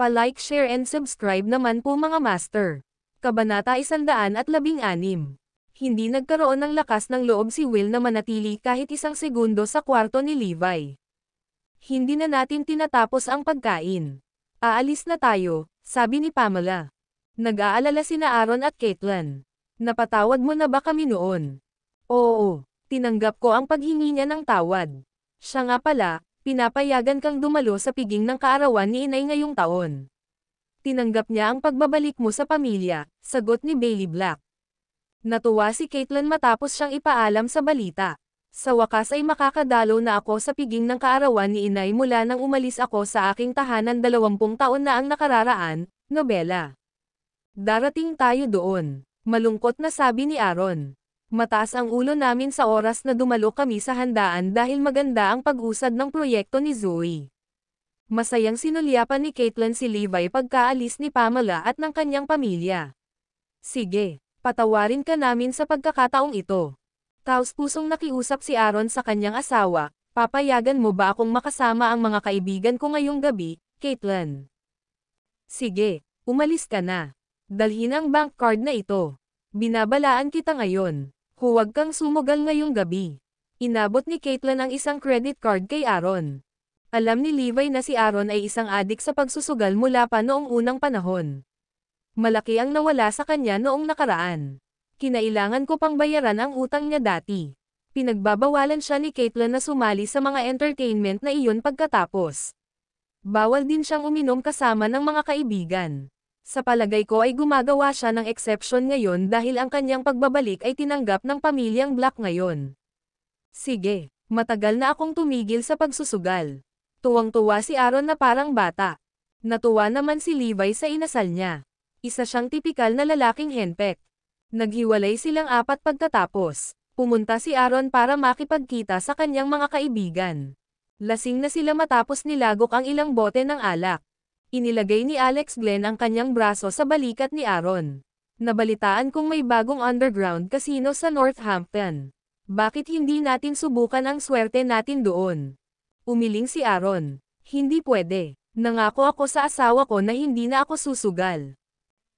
Pa-like, share and subscribe naman po mga master. Kabanata 116. Hindi nagkaroon ng lakas ng loob si Will na manatili kahit isang segundo sa kwarto ni Levi. Hindi na natin tinatapos ang pagkain. Aalis na tayo, sabi ni Pamela. Nag-aalala sina Aaron at Caitlin. Napatawad mo na ba kami noon? Oo, tinanggap ko ang paghingi niya ng tawad. Siya nga pala, pinapayagan kang dumalo sa piging ng kaarawan ni inay ngayong taon. Tinanggap niya ang pagbabalik mo sa pamilya, sagot ni Bailey Black. Natuwa si Caitlin matapos siyang ipaalam sa balita. Sa wakas ay makakadalo na ako sa piging ng kaarawan ni inay mula nang umalis ako sa aking tahanan 20 taon na ang nakararaan, nobela. Darating tayo doon, malungkot na sabi ni Aaron. Mataas ang ulo namin sa oras na dumalo kami sa handaan dahil maganda ang pag-usad ng proyekto ni Zoe. Masayang sinulyapan ni Caitlin si Levi pagkaalis ni Pamela at ng kanyang pamilya. Sige, patawarin ka namin sa pagkakataong ito. Taos-pusong nakiusap si Aaron sa kanyang asawa, papayagan mo ba akong makasama ang mga kaibigan ko ngayong gabi, Caitlin? Sige, umalis ka na. Dalhin ang bank card na ito. Binabalaan kita ngayon. Huwag kang sumugal ngayong gabi. Inabot ni Caitlin ang isang credit card kay Aaron. Alam ni Levi na si Aaron ay isang adik sa pagsusugal mula pa noong unang panahon. Malaki ang nawala sa kanya noong nakaraan. Kinailangan ko pang bayaran ang utang niya dati. Pinagbabawalan siya ni Caitlin na sumali sa mga entertainment na iyon pagkatapos. Bawal din siyang uminom kasama ng mga kaibigan. Sa palagay ko ay gumagawa siya ng exception ngayon dahil ang kanyang pagbabalik ay tinanggap ng pamilyang Black ngayon. Sige, matagal na akong tumigil sa pagsusugal. Tuwang-tuwa si Aaron na parang bata. Natuwa naman si Levi sa inasal niya. Isa siyang tipikal na lalaking henpek. Naghiwalay silang 4 pagkatapos. Pumunta si Aaron para makipagkita sa kanyang mga kaibigan. Lasing na sila matapos nilagok ang ilang bote ng alak. Inilagay ni Alex Glenn ang kanyang braso sa balikat ni Aaron. Nabalitaan kong may bagong underground casino sa Northampton. Bakit hindi natin subukan ang swerte natin doon? Umiling si Aaron. Hindi pwede. Nangako ako sa asawa ko na hindi na ako susugal.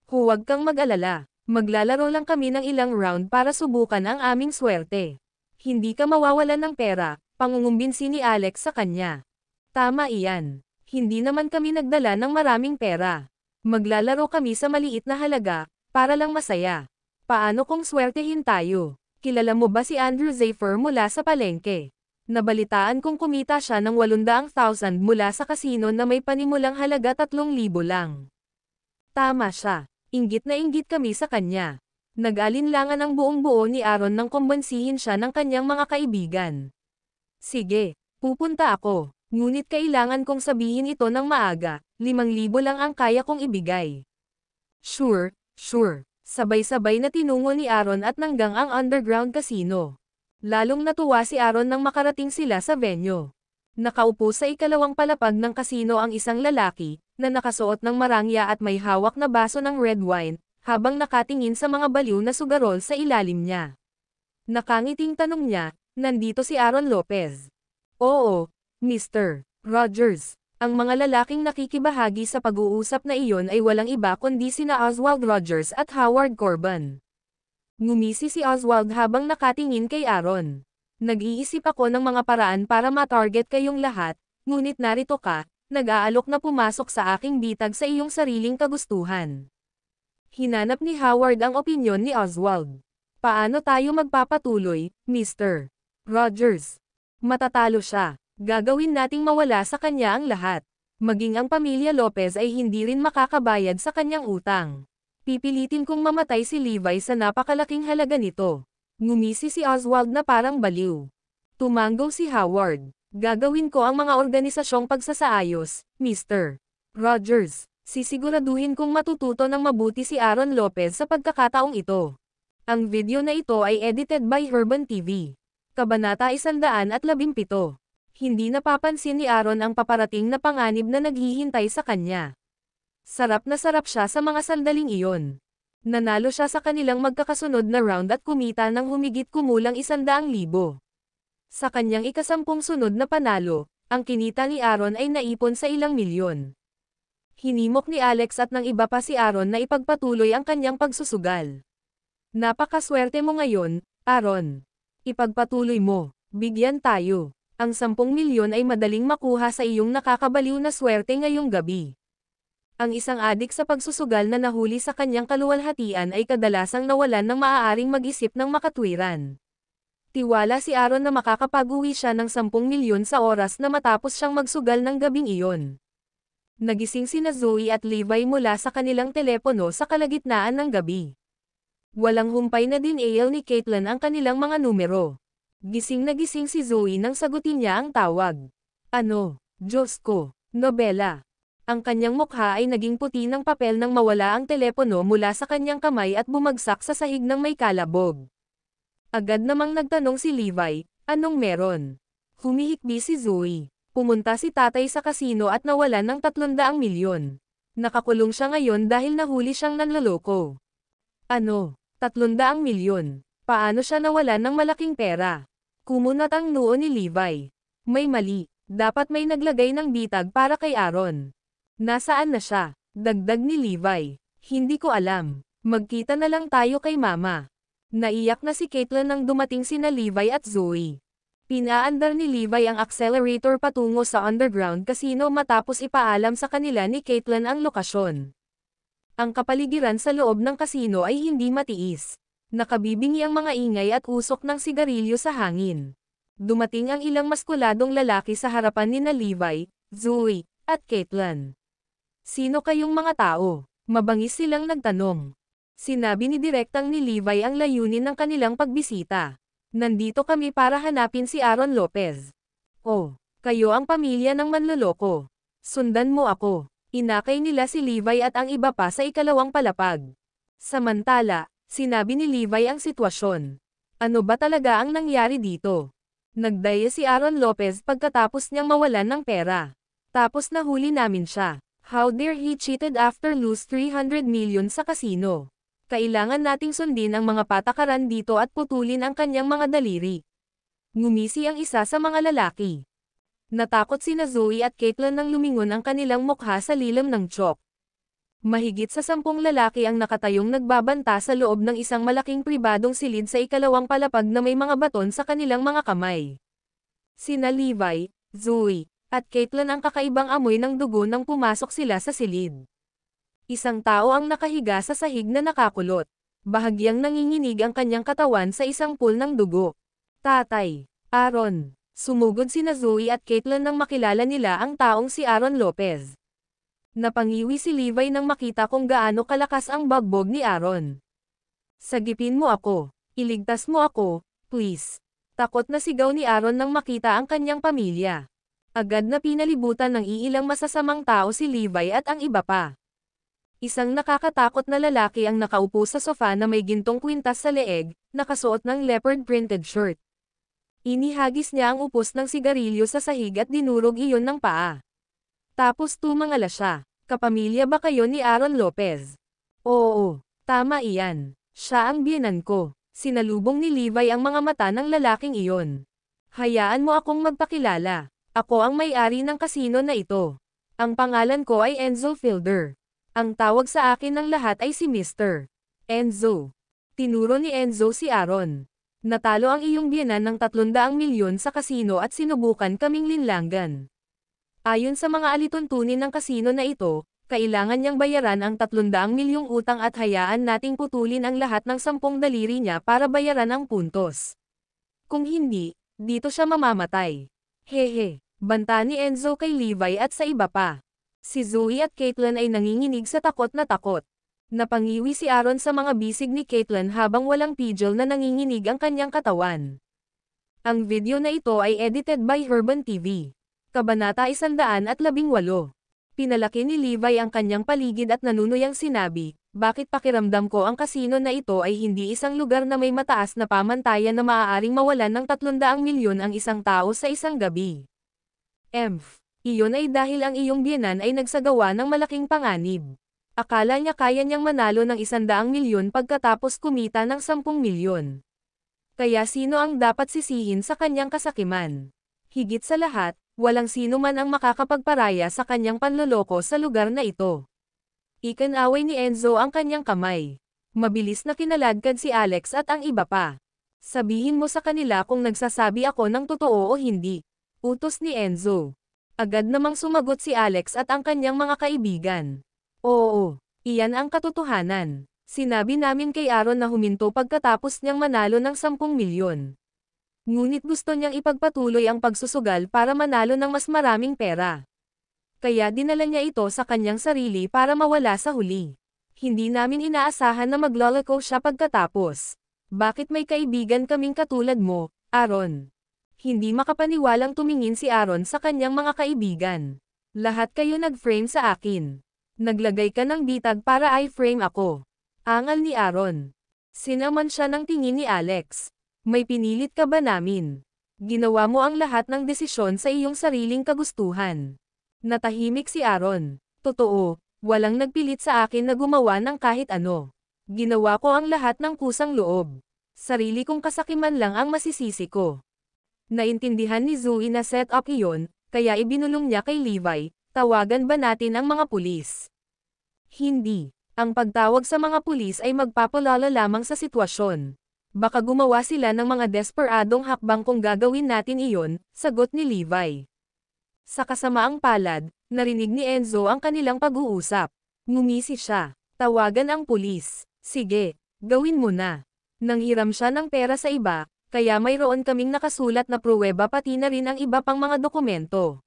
Huwag kang mag-alala. Maglalaro lang kami ng ilang round para subukan ang aming swerte. Hindi ka mawawalan ng pera, pangungumbinsi ni Alex sa kanya. Tama iyan. Hindi naman kami nagdala ng maraming pera. Maglalaro kami sa maliit na halaga, para lang masaya. Paano kung swertehin tayo? Kilala mo ba si Andrew Zafer mula sa palengke? Nabalitaan kong kumita siya ng 800,000 mula sa kasino na may panimulang halaga 3,000 lang. Tama siya. Inggit na inggit kami sa kanya. Nag-alinlangan ang buong buo ni Aaron nang kumbansihin siya ng kanyang mga kaibigan. Sige, pupunta ako. Ngunit kailangan kong sabihin ito ng maaga, 5,000 lang ang kaya kong ibigay. Sure, sure. Sabay-sabay na tinungo ni Aaron at nanggang ang underground casino. Lalong natuwa si Aaron nang makarating sila sa venue. Nakaupo sa ikalawang palapag ng casino ang isang lalaki, na nakasuot ng marangya at may hawak na baso ng red wine, habang nakatingin sa mga baliw na sugarol sa ilalim niya. Nakangiting tanong niya, nandito si Aaron Lopez. Oo, Mr. Rogers. Ang mga lalaking nakikibahagi sa pag-uusap na iyon ay walang iba kundi sina Oswald Rogers at Howard Corbin. Ngumisi si Oswald habang nakatingin kay Aaron. Nag-iisip ako ng mga paraan para ma-target kayong lahat, ngunit narito ka, nag-aalok na pumasok sa aking bitag sa iyong sariling kagustuhan. Hinanap ni Howard ang opinyon ni Oswald. Paano tayo magpapatuloy, Mr. Rogers? Matatalo siya. Gagawin nating mawala sa kanya ang lahat. Maging ang pamilya Lopez ay hindi rin makakabayad sa kanyang utang. Pipilitin kong mamatay si Levi sa napakalaking halaga nito. Ngumisi si Oswald na parang baliw. Tumanggaw si Howard. Gagawin ko ang mga organisasyong pagsasaayos, Mr. Rogers. Sisiguraduhin kong matututo ng mabuti si Aaron Lopez sa pagkakataong ito. Ang video na ito ay edited by Herban TV. Kabanata 117. Hindi napapansin ni Aaron ang paparating na panganib na naghihintay sa kanya. Sarap na sarap siya sa mga sandaling iyon. Nanalo siya sa kanilang magkakasunod na round at kumita ng humigit kumulang 100,000. Sa kanyang ikasampung sunod na panalo, ang kinita ni Aaron ay naipon sa ilang milyon. Hinimok ni Alex at ng iba pa si Aaron na ipagpatuloy ang kanyang pagsusugal. Napakaswerte mo ngayon, Aaron. Ipagpatuloy mo, bigyan tayo. Ang 10 milyon ay madaling makuha sa iyong nakakabaliw na swerte ngayong gabi. Ang isang adik sa pagsusugal na nahuli sa kanyang kaluwalhatian ay kadalasang nawalan ng maaaring mag-isip ng makatwiran. Tiwala si Aaron na makakapag-uwi siya ng 10 milyon sa oras na matapos siyang magsugal ng gabing iyon. Nagising sina Zoe at Levi mula sa kanilang telepono sa kalagitnaan ng gabi. Walang humpay na dinale ni Caitlyn ang kanilang mga numero. Gising na gising si Zoe nang sagutin niya ang tawag. Ano, Diyos ko, nobela. Ang kanyang mukha ay naging puti ng papel nang mawala ang telepono mula sa kanyang kamay at bumagsak sa sahig ng may kalabog. Agad namang nagtanong si Levi, anong meron? Humihikbi si Zoe. Pumunta si tatay sa kasino at nawalan ng 300 milyon. Nakakulong siya ngayon dahil nahuli siyang nanloloko. Ano? 300 milyon. Paano siya nawalan ng malaking pera? Kumunat ang noo ni Levi. May mali. Dapat may naglagay ng bitag para kay Aaron. Nasaan na siya? Dagdag ni Levi. Hindi ko alam. Magkita na lang tayo kay mama. Naiyak na si Caitlyn nang dumating sina Levi at Zoe. Pinaandar ni Levi ang accelerator patungo sa underground casino matapos ipaalam sa kanila ni Caitlyn ang lokasyon. Ang kapaligiran sa loob ng casino ay hindi matiis. Nakabibingi ang mga ingay at usok ng sigarilyo sa hangin. Dumating ang ilang maskuladong lalaki sa harapan nina Levi, Zoe, at Caitlyn. Sino kayong mga tao? Mabangis silang nagtanong. Sinabi ni direktang ni Levi ang layunin ng kanilang pagbisita. Nandito kami para hanapin si Aaron Lopez. Oh, kayo ang pamilya ng manloloko. Sundan mo ako. Inakay nila si Levi at ang iba pa sa ikalawang palapag. Samantala, sinabi ni Levi ang sitwasyon. Ano ba talaga ang nangyari dito? Nagdaya si Aaron Lopez pagkatapos niyang mawalan ng pera. Tapos nahuli namin siya. How dare he cheated after lose 300 million sa casino? Kailangan nating sundin ang mga patakaran dito at putulin ang kanyang mga daliri. Ngumisi ang isa sa mga lalaki. Natakot sina Zoe at Caitlyn nang lumingon ang kanilang mukha sa lilam ng tiyok. Mahigit sa 10 lalaki ang nakatayong nagbabanta sa loob ng isang malaking pribadong silid sa ikalawang palapag na may mga baton sa kanilang mga kamay. Sina Levi, Zoe, at Caitlyn ang kakaibang amoy ng dugo nang pumasok sila sa silid. Isang tao ang nakahiga sa sahig na nakakulot. Bahagyang nanginginig ang kanyang katawan sa isang pool ng dugo. Tatay, Aaron. Sumugod sina Zoe at Caitlyn nang makilala nila ang taong si Aaron Lopez. Napangiwi si Levi nang makita kung gaano kalakas ang bagbog ni Aaron. Sagipin mo ako. Iligtas mo ako, please. Takot na sigaw ni Aaron nang makita ang kanyang pamilya. Agad na pinalibutan ng iilang masasamang tao si Levi at ang iba pa. Isang nakakatakot na lalaki ang nakaupo sa sofa na may gintong kwintas sa leeg, nakasuot ng leopard printed shirt. Inihagis niya ang upos ng sigarilyo sa sahig at dinurog iyon ng paa. Tapos tumangala siya. Kapamilya ba kayo ni Aaron Lopez? Oo, tama iyan. Siya ang biyenan ko. Sinalubong ni Levi ang mga mata ng lalaking iyon. Hayaan mo akong magpakilala. Ako ang may-ari ng kasino na ito. Ang pangalan ko ay Enzo Fielder. Ang tawag sa akin ng lahat ay si Mr. Enzo. Tinuro ni Enzo si Aaron. Natalo ang iyong biyenan ng 300 milyon sa kasino at sinubukan kaming linlangan. Ayon sa mga alituntunin ng kasino na ito, kailangan niyang bayaran ang 300 milyong utang at hayaan nating putulin ang lahat ng 10 daliri niya para bayaran ang puntos. Kung hindi, dito siya mamamatay. Hehe, banta ni Enzo kay Levi at sa iba pa. Si Zoe at Caitlyn ay nanginginig sa takot na takot. Napangiwi si Aaron sa mga bisig ni Caitlyn habang walang pidgel na nanginginig ang kanyang katawan. Ang video na ito ay edited by Herban TV. Kabanata 118. Pinalaki ni Levi ang kanyang paligid at nanunuyang sinabi, bakit pakiramdam ko ang kasino na ito ay hindi isang lugar na may mataas na pamantayan na maaaring mawalan ng 300 milyon ang isang tao sa isang gabi. Iyon ay dahil ang iyong biyenan ay nagsagawa ng malaking panganib. Akala niya kaya niyang manalo ng 100 milyon pagkatapos kumita ng 10 milyon. Kaya sino ang dapat sisihin sa kanyang kasakiman? Higit sa lahat, Walang sino man ang makakapagparaya sa kanyang panloloko sa lugar na ito. Ikinaway ni Enzo ang kanyang kamay. Mabilis na kinaladkad si Alex at ang iba pa. Sabihin mo sa kanila kung nagsasabi ako ng totoo o hindi. Utos ni Enzo. Agad namang sumagot si Alex at ang kanyang mga kaibigan. Oo, iyan ang katotohanan. Sinabi namin kay Aaron na huminto pagkatapos niyang manalo ng 10 milyon. Ngunit gusto niyang ipagpatuloy ang pagsusugal para manalo ng mas maraming pera. Kaya dinala niya ito sa kanyang sarili para mawala sa huli. Hindi namin inaasahan na magloloko siya pagkatapos. Bakit may kaibigan kaming katulad mo, Aaron? Hindi makapaniwalang tumingin si Aaron sa kanyang mga kaibigan. Lahat kayo nag-frame sa akin. Naglagay ka ng bitag para i-frame ako. Angal ni Aaron. Sinaman siya ng tingin ni Alex. May pinilit ka ba namin? Ginawa mo ang lahat ng desisyon sa iyong sariling kagustuhan. Natahimik si Aaron. Totoo, walang nagpilit sa akin na gumawa ng kahit ano. Ginawa ko ang lahat ng kusang loob. Sarili kong kasakiman lang ang masisisi ko. Naintindihan ni Zoe na set up iyon, kaya ibinulong niya kay Levi, tawagan ba natin ang mga pulis? Hindi. Ang pagtawag sa mga pulis ay magpapalala lamang sa sitwasyon. Baka gumawa sila ng mga desperadong hakbang kung gagawin natin iyon, sagot ni Levi. Sa kasamaang palad, narinig ni Enzo ang kanilang pag-uusap. Ngumisi siya. Tawagan ang pulis. Sige, gawin mo na. Nanghiram siya ng pera sa iba, kaya mayroon kaming nakasulat na pruweba pati na rin ang iba pang mga dokumento.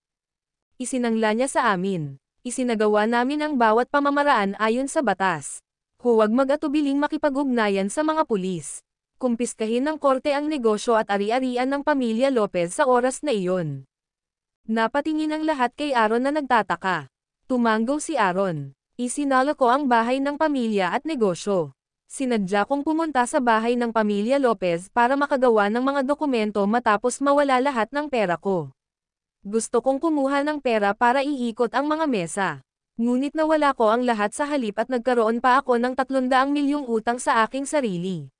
Isinangla niya sa amin. Isinagawa namin ang bawat pamamaraan ayon sa batas. Huwag mag-atubiling makipag-ugnayan sa mga pulis. Kumpiskahin ng korte ang negosyo at ari-arian ng pamilya Lopez sa oras na iyon. Napatingin ang lahat kay Aaron na nagtataka. Tumanggo si Aaron. Isinalo ko ang bahay ng pamilya at negosyo. Sinadya kong pumunta sa bahay ng pamilya Lopez para makagawa ng mga dokumento matapos mawala lahat ng pera ko. Gusto kong kumuha ng pera para iikot ang mga mesa. Ngunit nawala ko ang lahat sa halip at nagkaroon pa ako ng 300 milyong utang sa aking sarili.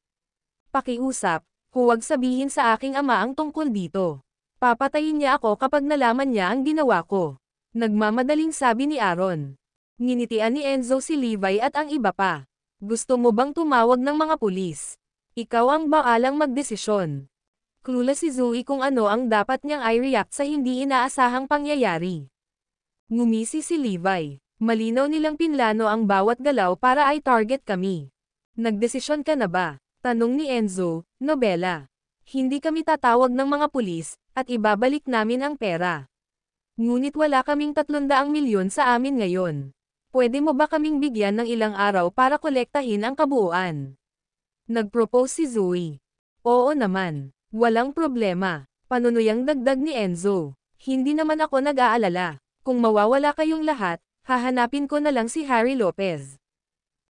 Pakiusap, huwag sabihin sa aking ama ang tungkol dito. Papatayin niya ako kapag nalaman niya ang ginawa ko. Nagmamadaling sabi ni Aaron. Nginitian ni Enzo si Levi at ang iba pa. Gusto mo bang tumawag ng mga pulis? Ikaw ang baalang magdesisyon. Clueless si Zoe kung ano ang dapat niyang i-react sa hindi inaasahang pangyayari. Ngumisi si Levi. Malinaw nilang pinlano ang bawat galaw para i-target kami. Nagdesisyon ka na ba? Tanong ni Enzo, nobela. Hindi kami tatawag ng mga pulis, at ibabalik namin ang pera. Ngunit wala kaming 300 milyon sa amin ngayon. Pwede mo ba kaming bigyan ng ilang araw para kolektahin ang kabuuan? Nagpropose si Zoe. Oo naman. Walang problema. Panunuyang dagdag ni Enzo. Hindi naman ako nag-aalala. Kung mawawala kayong lahat, hahanapin ko na lang si Harry Lopez.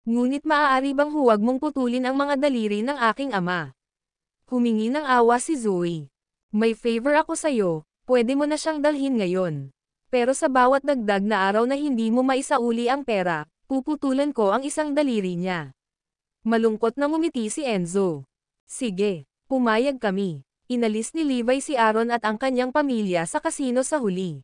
Ngunit maaari bang huwag mong putulin ang mga daliri ng aking ama? Humingi ng awa si Zoe. May favor ako sa'yo, pwede mo na siyang dalhin ngayon. Pero sa bawat dagdag na araw na hindi mo maisauli ang pera, puputulan ko ang isang daliri niya. Malungkot na ngumiti si Enzo. Sige. Pumayag kami. Inalis ni Levi si Aaron at ang kanyang pamilya sa kasino sa huli.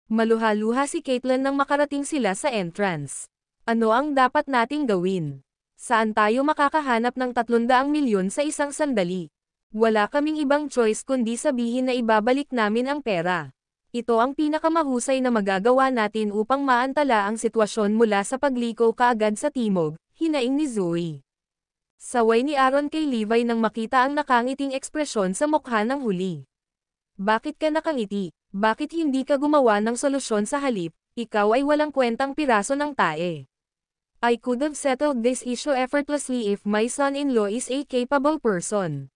Maluha-luha si Caitlyn nang makarating sila sa entrance. Ano ang dapat nating gawin? Saan tayo makakahanap ng 300 milyon sa isang sandali? Wala kaming ibang choice kundi sabihin na ibabalik namin ang pera. Ito ang pinakamahusay na magagawa natin upang maantala ang sitwasyon mula sa pagliko kaagad sa timog, hinaing ni Zoe. Saway ni Aaron kay Levi nang makita ang nakangiting ekspresyon sa mukha ng huli. Bakit ka nakangiti? Bakit hindi ka gumawa ng solusyon sa halip? Ikaw ay walang kwentang piraso ng tae. I could have settled this issue effortlessly if my son-in-law is a capable person.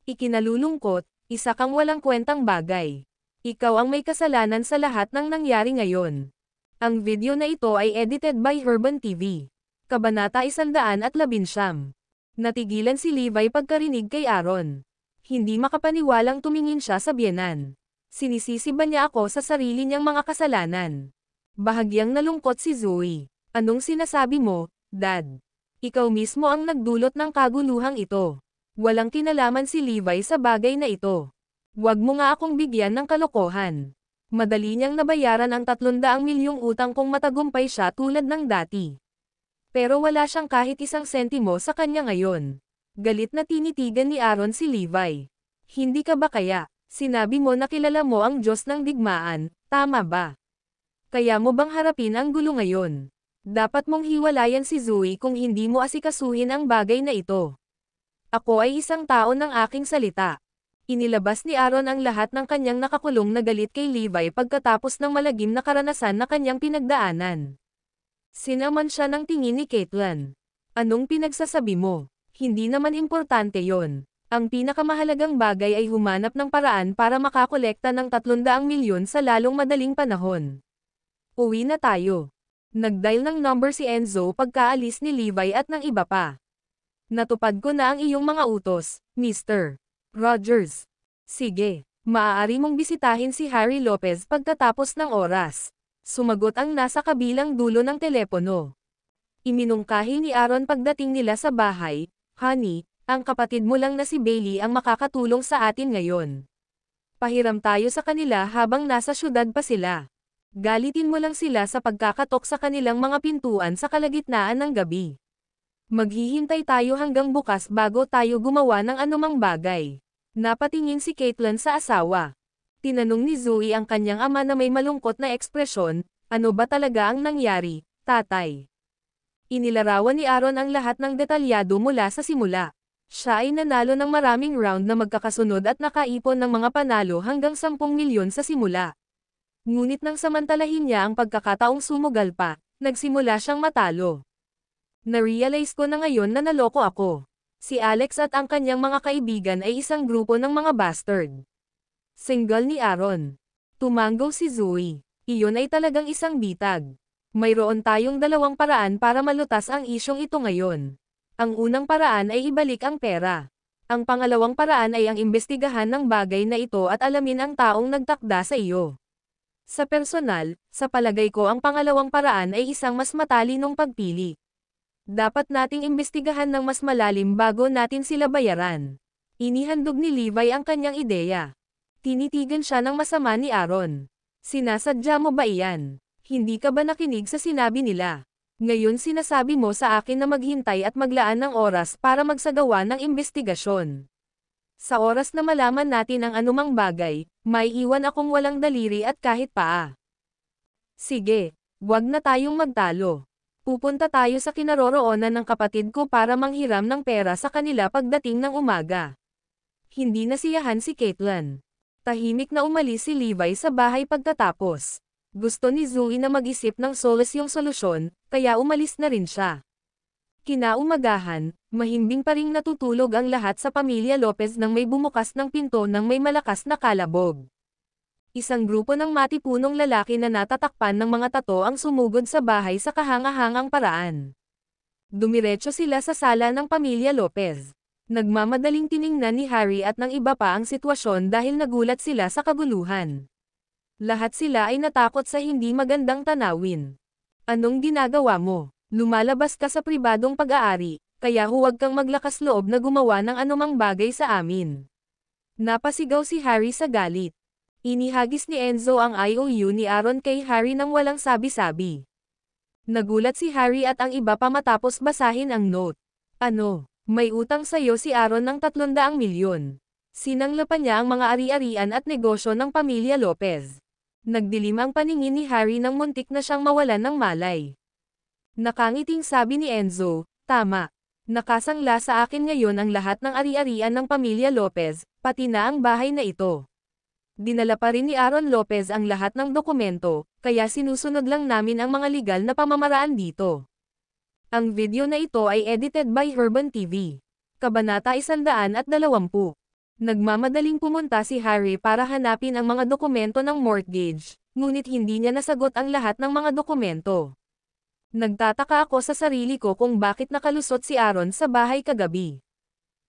Ikinalulungkot, isa kang walang kwentang bagay. Ikaw ang may kasalanan sa lahat ng nangyari ngayon. Ang video na ito ay edited by Herban TV. Kabanata 119. Natigilan si Levi pagkarinig kay Aaron. Hindi makapaniwalang tumingin siya sa biyenan. Sinisisi ba niya ako sa sarili niyang mga kasalanan? Bahagyang nalungkot si Zoe. Anong sinasabi mo, Dad? Ikaw mismo ang nagdulot ng kaguluhang ito. Walang kinalaman si Levi sa bagay na ito. Huwag mo nga akong bigyan ng kalokohan. Madali niyang nabayaran ang 300 milyong utang kung matagumpay siya tulad ng dati. Pero wala siyang kahit isang sentimo sa kanya ngayon. Galit na tinitigan ni Aaron si Levi. Hindi ka ba kaya? Sinabi mo na kilala mo ang Diyos ng digmaan, tama ba? Kaya mo bang harapin ang gulo ngayon? Dapat mong hiwalayan si Zoe kung hindi mo asikasuhin ang bagay na ito. Ako ay isang tao ng aking salita. Inilabas ni Aaron ang lahat ng kanyang nakakulong na galit kay Levi pagkatapos ng malagim na karanasan na kanyang pinagdaanan. Sinaman siya ng tingin ni Caitlyn. Anong pinagsasabi mo? Hindi naman importante yon. Ang pinakamahalagang bagay ay humanap ng paraan para makakolekta ng 300 milyon sa lalong madaling panahon. Uwi na tayo. Nagdial ng number si Enzo pagkaalis ni Levi at ng iba pa. Natupad ko na ang iyong mga utos, Mr. Rogers. Sige, maaari mong bisitahin si Harry Lopez pagkatapos ng oras. Sumagot ang nasa kabilang dulo ng telepono. Iminungkahi ni Aaron pagdating nila sa bahay, Honey, ang kapatid mo lang na si Bailey ang makakatulong sa atin ngayon. Pahiram tayo sa kanila habang nasa syudad pa sila. Galitin mo lang sila sa pagkakatok sa kanilang mga pintuan sa kalagitnaan ng gabi. Maghihintay tayo hanggang bukas bago tayo gumawa ng anumang bagay. Napatingin si Caitlyn sa asawa. Tinanong ni Zoe ang kanyang ama na may malungkot na ekspresyon, ano ba talaga ang nangyari, tatay? Inilarawan ni Aaron ang lahat ng detalyado mula sa simula. Siya ay nanalo ng maraming round na magkakasunod at nakaipon ng mga panalo hanggang 10 milyon sa simula. Ngunit nang samantalahin niya ang pagkakataong sumugal pa, nagsimula siyang matalo. Na-realize ko na ngayon na naloko ako. Si Alex at ang kanyang mga kaibigan ay isang grupo ng mga bastard. Single ni Aaron. Tumanggaw si Zoe. Iyon ay talagang isang bitag. Mayroon tayong dalawang paraan para malutas ang isyong ito ngayon. Ang unang paraan ay ibalik ang pera. Ang pangalawang paraan ay ang imbestigahan ng bagay na ito at alamin ang taong nagtakda sa iyo. Sa personal, sa palagay ko ang pangalawang paraan ay isang mas matalinong pagpili. Dapat nating imbestigahan ng mas malalim bago natin sila bayaran. Inihandog ni Levi ang kanyang ideya. Tinitigan siya ng masama ni Aaron. Sinasadya mo ba iyan? Hindi ka ba nakinig sa sinabi nila? Ngayon sinasabi mo sa akin na maghintay at maglaan ng oras para magsagawa ng imbestigasyon. Sa oras na malaman natin ang anumang bagay, may iwan akong walang daliri at kahit paa. Sige, wag na tayong magtalo. Pupunta tayo sa kinaroroonan ng kapatid ko para manghiram ng pera sa kanila pagdating ng umaga. Hindi nasiyahan si Caitlyn. Tahimik na umalis si Levi sa bahay pagtatapos. Gusto ni Zoe na mag-isip ng yung solusyon, kaya umalis na rin siya. Kinaumagahan, mahimbing pa ring natutulog ang lahat sa pamilya Lopez nang may bumukas ng pinto ng may malakas na kalabog. Isang grupo ng matipunong lalaki na natatakpan ng mga tato ang sumugod sa bahay sa kahanga-hangang paraan. Dumiretso sila sa sala ng pamilya Lopez. Nagmamadaling tiningnan ni Harry at ng iba pa ang sitwasyon dahil nagulat sila sa kaguluhan. Lahat sila ay natakot sa hindi magandang tanawin. Anong ginagawa mo? Lumalabas ka sa pribadong pag-aari, kaya huwag kang maglakas loob na gumawa ng anumang bagay sa amin. Napasigaw si Harry sa galit. Inihagis ni Enzo ang IOU ni Aaron kay Harry nang walang sabi-sabi. Nagulat si Harry at ang iba pa matapos basahin ang note. Ano? May utang sa'yo si Aaron ng 300 milyon. Sinangla pa niya ang mga ari-arian at negosyo ng pamilya Lopez. Nagdilim ang paningin ni Harry nang muntik na siyang mawalan ng malay. Nakangiting sabi ni Enzo, tama. Nakasangla sa akin ngayon ang lahat ng ari-arian ng pamilya Lopez, pati na ang bahay na ito. Dinala pa rin ni Aaron Lopez ang lahat ng dokumento, kaya sinusunod lang namin ang mga legal na pamamaraan dito. Ang video na ito ay edited by Urban TV. Kabanata 120. Nagmamadaling pumunta si Harry para hanapin ang mga dokumento ng mortgage, ngunit hindi niya nasagot ang lahat ng mga dokumento. Nagtataka ako sa sarili ko kung bakit nakalusot si Aaron sa bahay kagabi.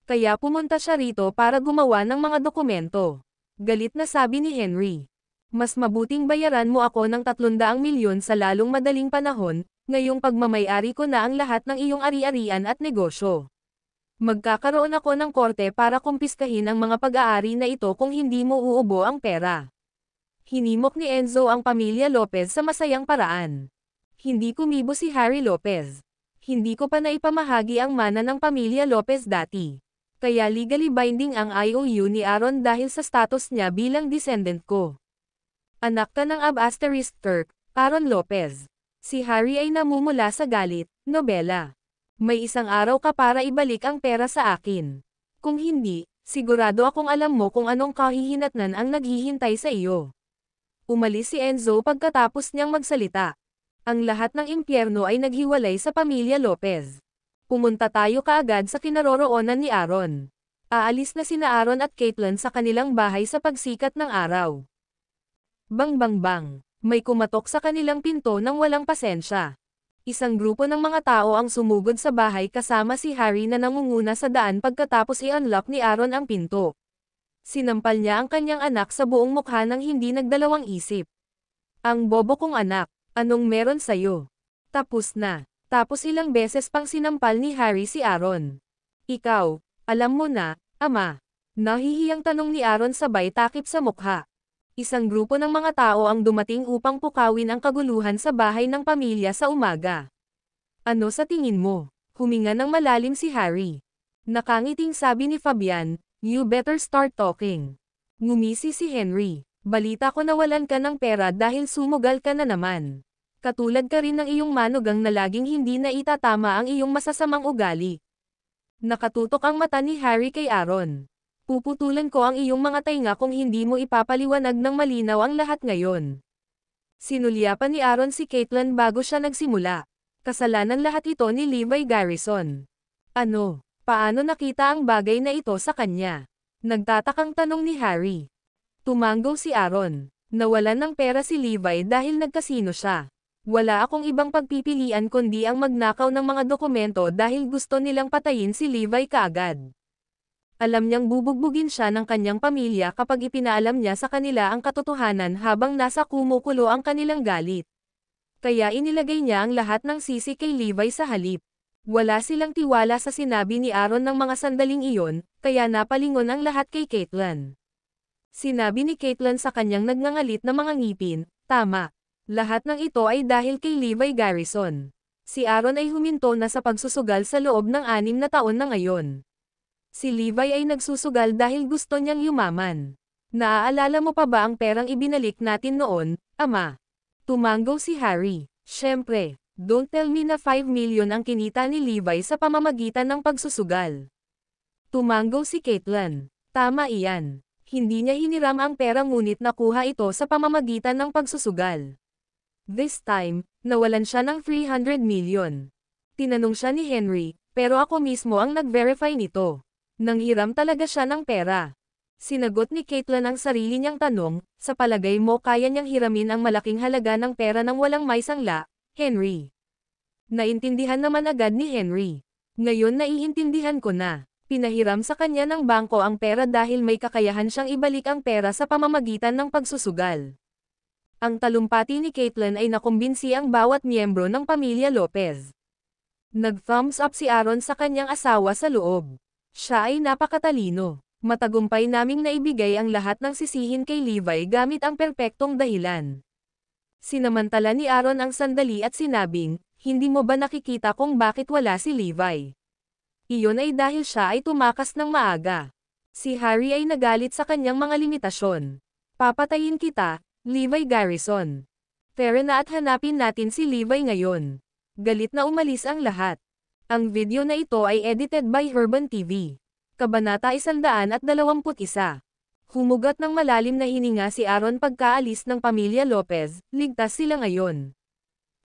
Kaya pumunta siya rito para gumawa ng mga dokumento. Galit na sabi ni Henry. Mas mabuting bayaran mo ako ng 300 milyon sa lalong madaling panahon, ngayong pagmamayari ko na ang lahat ng iyong ari-arian at negosyo. Magkakaroon ako ng korte para kumpiskahin ang mga pag-aari na ito kung hindi mo uubo ang pera. Hinimok ni Enzo ang pamilya Lopez sa masayang paraan. Hindi kumibo si Harry Lopez. Hindi ko pa naipamahagi ang mana ng pamilya Lopez dati. Kaya legally binding ang IOU ni Aaron dahil sa status niya bilang descendant ko. Anak ka ng Ab*Turk, Aaron Lopez. Si Harry ay namumula sa galit, nobela. May isang araw ka para ibalik ang pera sa akin. Kung hindi, sigurado akong alam mo kung anong kahihinatnan ang naghihintay sa iyo. Umalis si Enzo pagkatapos niyang magsalita. Ang lahat ng impyerno ay naghiwalay sa pamilya Lopez. Pumunta tayo kaagad sa kinaroroonan ni Aaron. Aalis na sina Aaron at Caitlyn sa kanilang bahay sa pagsikat ng araw. Bang bang bang, may kumatok sa kanilang pinto nang walang pasensya. Isang grupo ng mga tao ang sumugod sa bahay kasama si Harry na nangunguna sa daan pagkatapos i-unlock ni Aaron ang pinto. Sinampal niya ang kanyang anak sa buong mukha nang hindi nagdalawang isip. Ang bobo kong anak, anong meron sa'yo? Tapos na. Tapos ilang beses pang sinampal ni Harry si Aaron. Ikaw, alam mo na, ama. Nahihiyang tanong ni Aaron sabay takip sa mukha. Isang grupo ng mga tao ang dumating upang pukawin ang kaguluhan sa bahay ng pamilya sa umaga. Ano sa tingin mo? Huminga ng malalim si Harry. Nakangiting sabi ni Fabian, you better start talking. Ngumisi si Henry. Balita ko nawalan ka ng pera dahil sumugal ka na naman. Katulad ka rin ng iyong manugang na laging hindi na itatama ang iyong masasamang ugali. Nakatutok ang mata ni Harry kay Aaron. Puputulan ko ang iyong mga tainga kung hindi mo ipapaliwanag ng malinaw ang lahat ngayon. Sinulyapan ni Aaron si Caitlyn bago siya nagsimula. Kasalanan lahat ito ni Levi Garrison. Ano? Paano nakita ang bagay na ito sa kanya? Nagtatakang tanong ni Harry. Tumanggo si Aaron. Nawalan ng pera si Levi dahil nagkasino siya. Wala akong ibang pagpipilian kundi ang magnakaw ng mga dokumento dahil gusto nilang patayin si Levi kaagad. Alam niyang bubugbugin siya ng kanyang pamilya kapag ipinaalam niya sa kanila ang katotohanan habang nasa kumukulo ang kanilang galit. Kaya inilagay niya ang lahat ng sisi kay Levi sa halip. Wala silang tiwala sa sinabi ni Aaron ng mga sandaling iyon, kaya napalingon ang lahat kay Caitlyn. Sinabi ni Caitlyn sa kanyang nagngangalit na mga ngipin, tama. Lahat ng ito ay dahil kay Levi Garrison. Si Aaron ay huminto na sa pagsusugal sa loob ng 6 na taon na ngayon. Si Levi ay nagsusugal dahil gusto niyang yumaman. Naaalala mo pa ba ang perang ibinalik natin noon, ama? Tumanggo si Harry. Siyempre, don't tell me na 5 million ang kinita ni Levi sa pamamagitan ng pagsusugal. Tumanggo si Caitlyn. Tama iyan. Hindi niya hiniram ang pera ngunit nakuha ito sa pamamagitan ng pagsusugal. This time, nawalan siya ng 300 million. Tinanong siya ni Henry, pero ako mismo ang nag-verify nito. Nanghiram talaga siya ng pera. Sinagot ni Caitlyn ang sarili niyang tanong, sa palagay mo kaya niyang hiramin ang malaking halaga ng pera nang walang may sangla, Henry? Naintindihan naman agad ni Henry. Ngayon naiintindihan ko na. Pinahiram sa kanya ng bangko ang pera dahil may kakayahan siyang ibalik ang pera sa pamamagitan ng pagsusugal. Ang talumpati ni Caitlyn ay nakumbinsi ang bawat miyembro ng pamilya Lopez. Nag-thumbs up si Aaron sa kanyang asawa sa loob. Siya ay napakatalino. Matagumpay naming naibigay ang lahat ng sisihin kay Levi gamit ang perpektong dahilan. Sinamantala ni Aaron ang sandali at sinabing, hindi mo ba nakikita kung bakit wala si Levi? Iyon ay dahil siya ay tumakas ng maaga. Si Harry ay nagalit sa kanyang mga limitasyon. Papatayin kita, Levi Garrison. Tara na at hanapin natin si Levi ngayon. Galit na umalis ang lahat. Ang video na ito ay edited by Herban TV. Kabanata 121. Humugat ng malalim na hininga si Aaron pagkaalis ng pamilya Lopez, ligtas sila ngayon.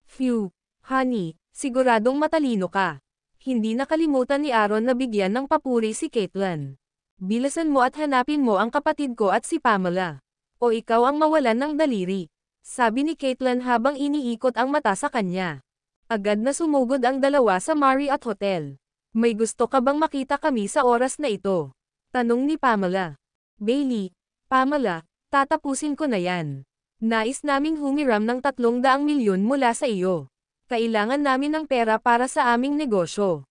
Phew, honey, siguradong matalino ka. Hindi nakalimutan ni Aaron na bigyan ng papuri si Caitlyn. Bilisan mo at hanapin mo ang kapatid ko at si Pamela. O ikaw ang mawalan ng daliri. Sabi ni Caitlyn habang iniikot ang mata sa kanya. Agad na sumugod ang dalawa sa Marriott Hotel. May gusto ka bang makita kami sa oras na ito? Tanong ni Pamela. Bailey, Pamela, tatapusin ko na yan. Nais naming humiram ng 300 milyon mula sa iyo. Kailangan namin ng pera para sa aming negosyo.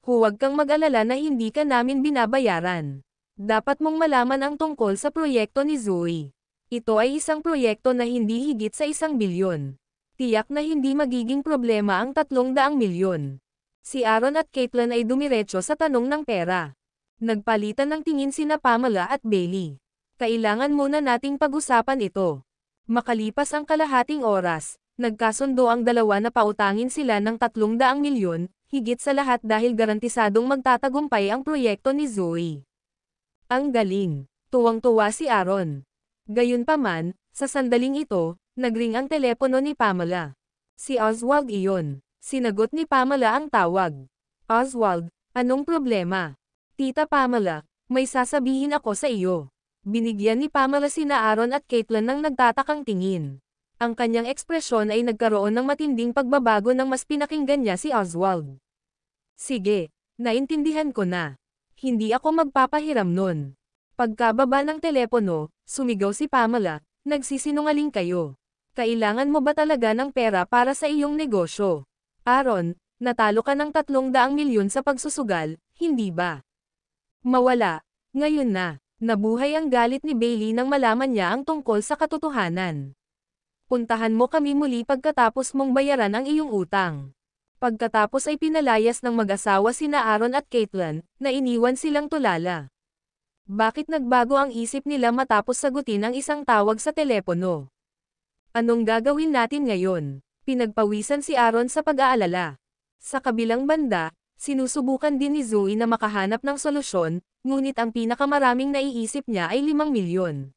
Huwag kang mag-alala na hindi ka namin binabayaran. Dapat mong malaman ang tungkol sa proyekto ni Zoe. Ito ay isang proyekto na hindi higit sa 1 bilyon. Tiyak na hindi magiging problema ang 300 milyon. Si Aaron at Caitlyn ay dumiretso sa tanong ng pera. Nagpalitan ng tingin sina Pamela at Bailey. Kailangan muna nating pag-usapan ito. Makalipas ang kalahating oras, nagkasundo ang dalawa na pautangin sila ng 300 milyon, higit sa lahat dahil garantisadong magtatagumpay ang proyekto ni Zoe. Ang galing. Tuwang-tuwa si Aaron. Gayunpaman, sa sandaling ito, nagring ang telepono ni Pamela. Si Oswald iyon. Sinagot ni Pamela ang tawag. Oswald, anong problema? Tita Pamela, may sasabihin ako sa iyo. Binigyan ni Pamela sina Aaron at Caitlyn ng nagtatakang tingin. Ang kanyang ekspresyon ay nagkaroon ng matinding pagbabago nang mas pinakinggan niya si Oswald. Sige, naintindihan ko na. Hindi ako magpapahiram nun. Pagkababa ng telepono, sumigaw si Pamela, nagsisinungaling kayo. Kailangan mo ba talaga ng pera para sa iyong negosyo? Aaron, natalo ka ng 300 milyon sa pagsusugal, hindi ba? Mawala. Ngayon na, nabuhay ang galit ni Bailey nang malaman niya ang tungkol sa katotohanan. Puntahan mo kami muli pagkatapos mong bayaran ang iyong utang. Pagkatapos ay pinalayas ng mag-asawa sina Aaron at Caitlyn, na iniwan silang tulala. Bakit nagbago ang isip nila matapos sagutin ang isang tawag sa telepono? Anong gagawin natin ngayon? Pinagpawisan si Aaron sa pag-aalala. Sa kabilang banda, sinusubukan din ni Zoe na makahanap ng solusyon, ngunit ang pinakamaraming naiisip niya ay 5 milyon.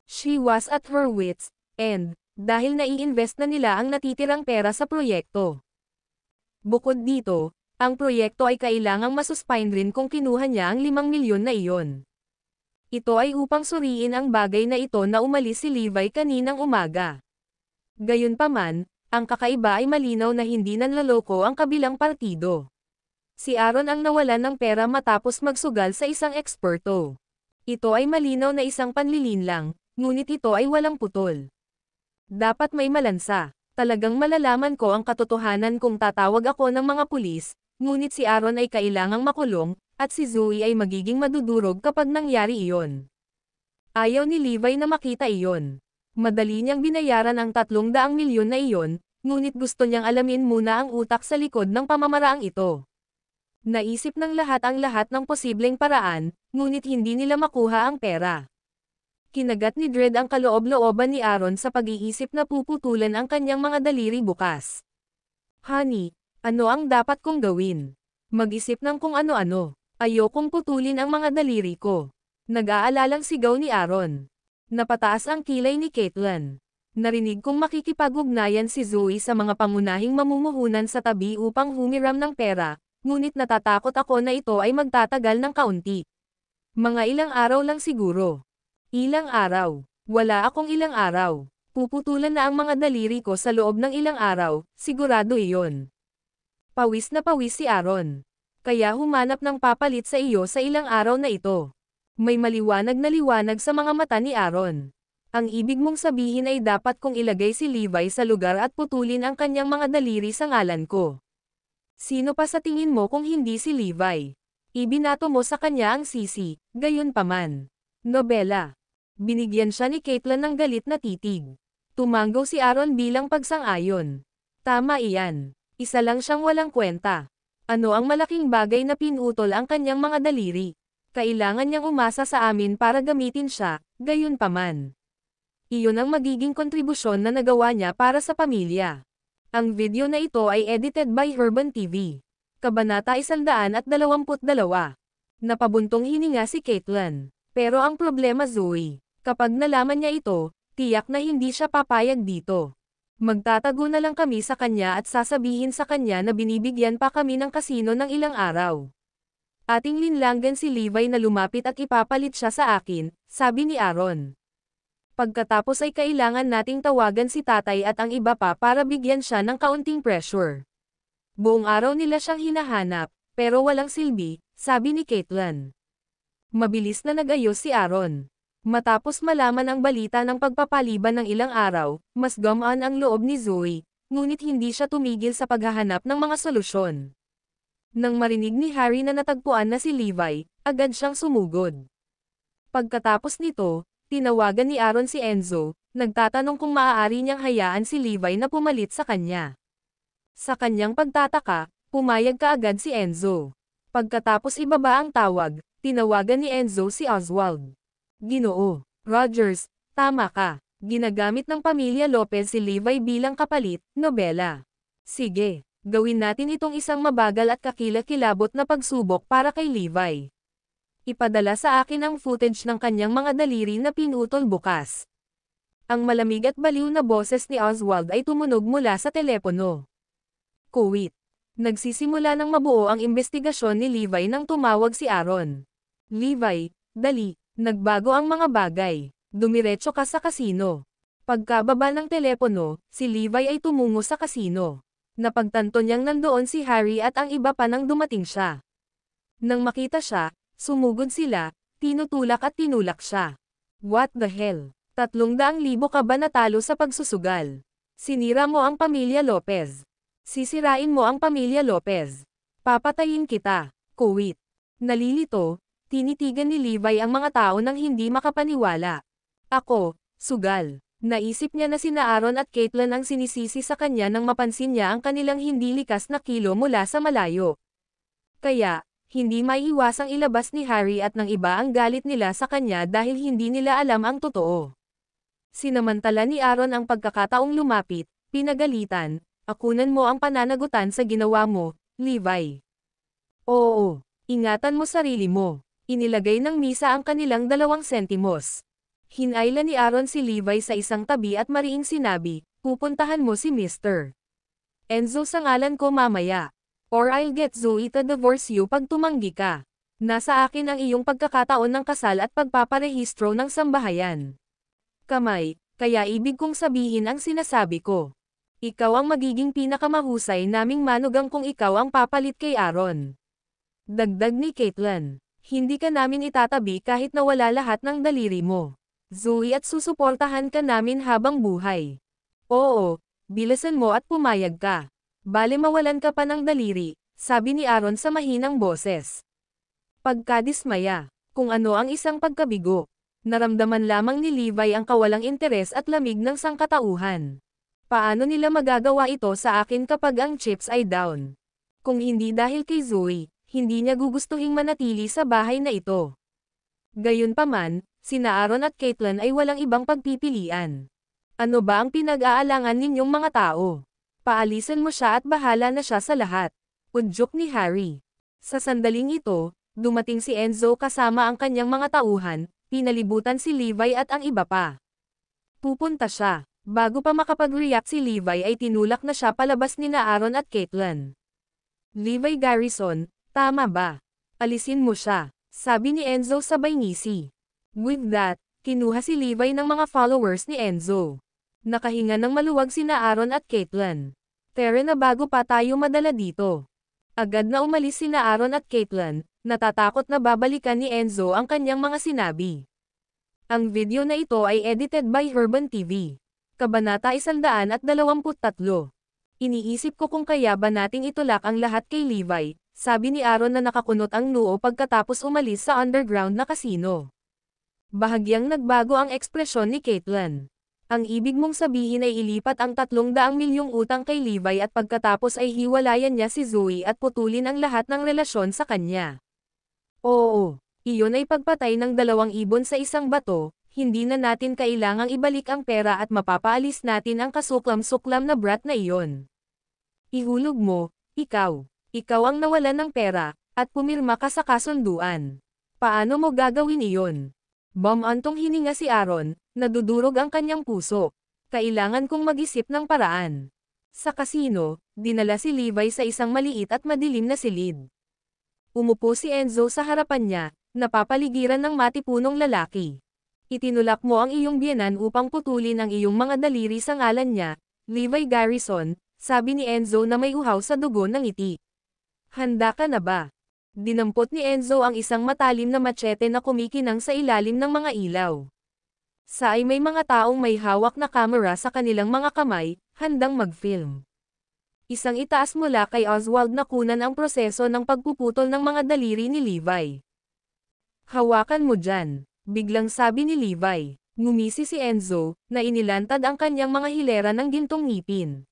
She was at her wits' end, dahil nai-invest na nila ang natitirang pera sa proyekto. Bukod dito, ang proyekto ay kailangang masuspend rin kung kinuha niya ang 5 milyon na iyon. Ito ay upang suriin ang bagay na ito na umalis si Levi kaninang umaga. Gayunpaman, ang kakaiba ay malinaw na hindi nanloloko ang kabilang partido. Si Aaron ang nawalan ng pera matapos magsugal sa isang eksperto. Ito ay malinaw na isang panlilinlang, ngunit ito ay walang putol. Dapat may malansa. Talagang malalaman ko ang katotohanan kung tatawag ako ng mga pulis, ngunit si Aaron ay kailangang makulong, at si Zoe ay magiging madudurog kapag nangyari iyon. Ayaw ni Levi na makita iyon. Madali niyang binayaran ang 300 milyon na iyon, ngunit gusto niyang alamin muna ang utak sa likod ng pamamaraang ito. Naisip ng lahat ang lahat ng posibleng paraan, ngunit hindi nila makuha ang pera. Kinagat ni Dredd ang kaloob-looban ni Aaron sa pag-iisip na puputulan ang kanyang mga daliri bukas. Honey, ano ang dapat kong gawin? Mag-isip ng kung ano-ano. Ayokong putulin ang mga daliri ko. Nag-aalalang sigaw ni Aaron. Napataas ang kilay ni Caitlyn. Narinig kong makikipag-ugnayan si Zoe sa mga pangunahing mamumuhunan sa tabi upang humiram ng pera, ngunit natatakot ako na ito ay magtatagal ng kaunti. Mga ilang araw lang siguro. Ilang araw. Wala akong ilang araw. Puputulan na ang mga daliri ko sa loob ng ilang araw, sigurado iyon. Pawis na pawis si Aaron. Kaya humanap ng papalit sa iyo sa ilang araw na ito. May maliwanag na liwanag sa mga mata ni Aaron. Ang ibig mong sabihin ay dapat kong ilagay si Levi sa lugar at putulin ang kanyang mga daliri sa ngalan ko. Sino pa sa tingin mo kung hindi si Levi? Ibinato mo sa kanya ang sisi, gayunpaman. Nobela. Binigyan siya ni Caitlyn ng galit na titig. Tumanggo si Aaron bilang pagsang-ayon. Tama iyan. Isa lang siyang walang kwenta. Ano ang malaking bagay na pinutol ang kanyang mga daliri? Kailangan niyang umasa sa amin para gamitin siya, gayunpaman. Iyon ang magiging kontribusyon na nagawa niya para sa pamilya. Ang video na ito ay edited by Urban TV. Kabanata 122. Napabuntong hininga si Caitlyn. Pero ang problema Zoe, kapag nalaman niya ito, tiyak na hindi siya papayag dito. Magtatago na lang kami sa kanya at sasabihin sa kanya na binibigyan pa kami ng kasino ng ilang araw. Ating linlanggan si Levi na lumapit at ipapalit siya sa akin, sabi ni Aaron. Pagkatapos ay kailangan nating tawagan si tatay at ang iba pa para bigyan siya ng kaunting pressure. Buong araw nila siyang hinahanap, pero walang silbi, sabi ni Caitlyn. Mabilis na nag-ayos si Aaron. Matapos malaman ang balita ng pagpapaliban ng ilang araw, mas gumaan ang loob ni Zoe, ngunit hindi siya tumigil sa paghahanap ng mga solusyon. Nang marinig ni Harry na natagpuan na si Levi, agad siyang sumugod. Pagkatapos nito, Tinawagan ni Aaron si Enzo, nagtatanong kung maaari niyang hayaan si Levi na pumalit sa kanya. Sa kanyang pagtataka, pumayag kaagad si Enzo. Pagkatapos ibaba ang tawag, tinawagan ni Enzo si Oswald. Ginoo Rogers, tama ka. Ginagamit ng pamilya Lopez si Levi bilang kapalit, nobela. Sige, gawin natin itong isang mabagal at kakilakilabot na pagsubok para kay Levi. Ipadala sa akin ang footage ng kanyang mga daliri na pinutol bukas. Ang malamig at baliw na boses ni Oswald ay tumunog mula sa telepono. Kuwait. Nagsisimula ng mabuo ang investigasyon ni Levi nang tumawag si Aaron. Levi, dali, nagbago ang mga bagay. Dumiretso ka sa kasino. Pagkababa ng telepono, si Levi ay tumungo sa kasino. Napagtanto niyang nandoon si Harry at ang iba pa nang dumating siya. Nang makita siya, sumugod sila, tinutulak at tinulak siya. What the hell? 300,000 ka ba natalo sa pagsusugal? Sinira mo ang pamilya Lopez. Sisirain mo ang pamilya Lopez. Papatayin kita. Kuwait. Nalilito, tinitigan ni Levi ang mga tao nang hindi makapaniwala. Ako, sugal. Naisip niya na sina Aaron at Caitlyn ang sinisisi sa kanya nang mapansin niya ang kanilang hindi likas na kilo mula sa malayo. Kaya, hindi maiiwasang ilabas ni Harry at ng iba ang galit nila sa kanya dahil hindi nila alam ang totoo. Sinamantala ni Aaron ang pagkakataong lumapit, pinagalitan, akunan mo ang pananagutan sa ginawa mo, Levi. Oo, ingatan mo sarili mo. Inilagay ng misa ang kanilang 2 sentimos. Hinayla ni Aaron si Levi sa isang tabi at mariing sinabi, pupuntahan mo si Mr. Enzo sa ngalan ko mamaya. Or I'll get Zoe to divorce you pag tumanggi ka. Nasa akin ang iyong pagkakataon ng kasal at pagpaparehistro ng sambahayan. Kamay, kaya ibig kong sabihin ang sinasabi ko. Ikaw ang magiging pinakamahusay naming manugang kung ikaw ang papalit kay Aaron. Dagdag ni Caitlyn, hindi ka namin itatabi kahit nawala lahat ng daliri mo. Zoe at susuportahan ka namin habang buhay. Oo, bilasan mo at pumayag ka. Bale mawalan ka pa ng daliri, sabi ni Aaron sa mahinang boses. Pagkadismaya, kung ano ang isang pagkabigo. Naramdaman lamang ni Levi ang kawalang interes at lamig ng sangkatauhan. Paano nila magagawa ito sa akin kapag ang chips ay down? Kung hindi dahil kay Zoe, hindi niya gugustuhing manatili sa bahay na ito. Gayunpaman, sina Aaron at Caitlyn ay walang ibang pagpipilian. Ano ba ang pinag-aalangan ninyong mga tao? Paalisan mo siya at bahala na siya sa lahat. Udyok ni Harry. Sa sandaling ito, dumating si Enzo kasama ang kanyang mga tauhan, pinalibutan si Levi at ang iba pa. Pupunta siya. Bago pa makapag-react si Levi ay tinulak na siya palabas ni Aaron at Caitlyn. Levi Garrison, tama ba? Alisin mo siya, sabi ni Enzo sabay ngisi. With that, kinuha si Levi ng mga followers ni Enzo. Nakahinga ng maluwag sina Aaron at Caitlyn. Tere na bago pa tayo madala dito. Agad na umalis sina Aaron at Caitlyn, natatakot na babalikan ni Enzo ang kanyang mga sinabi. Ang video na ito ay edited by Urban TV. Kabanata 123. Iniisip ko kung kaya ba nating itulak ang lahat kay Levi, sabi ni Aaron na nakakunot ang noo pagkatapos umalis sa underground na kasino. Bahagyang nagbago ang ekspresyon ni Caitlyn. Ang ibig mong sabihin ay ilipat ang 300 milyong utang kay Levi at pagkatapos ay hiwalayan niya si Zoe at putulin ang lahat ng relasyon sa kanya. Oo, iyon ay pagpatay ng 2 ibon sa isang bato, hindi na natin kailangang ibalik ang pera at mapapaalis natin ang kasuklam-suklam na brat na iyon. Ihulog mo, ikaw ang nawalan ng pera, at pumirma ka sa kasunduan. Paano mo gagawin iyon? Bumantong hininga si Aaron, nadudurog ang kanyang puso. Kailangan kong mag-isip ng paraan. Sa kasino, dinala si Levi sa isang maliit at madilim na silid. Umupo si Enzo sa harapan niya, napapaligiran ng matipunong lalaki. Itinulak mo ang iyong biyenan upang putulin ang iyong mga daliri sa ngalan niya, Levi Garrison, sabi ni Enzo na may uhaw sa dugo ng ngiti. Handa ka na ba? Dinampot ni Enzo ang isang matalim na machete na kumikinang sa ilalim ng mga ilaw. Sa ay may mga taong may hawak na kamera sa kanilang mga kamay, handang mag-film. Isang itaas mula kay Oswald na kunan ang proseso ng pagpuputol ng mga daliri ni Levi. Hawakan mo dyan, biglang sabi ni Levi. Ngumisi si Enzo, na inilantad ang kanyang mga hilera ng gintong ngipin.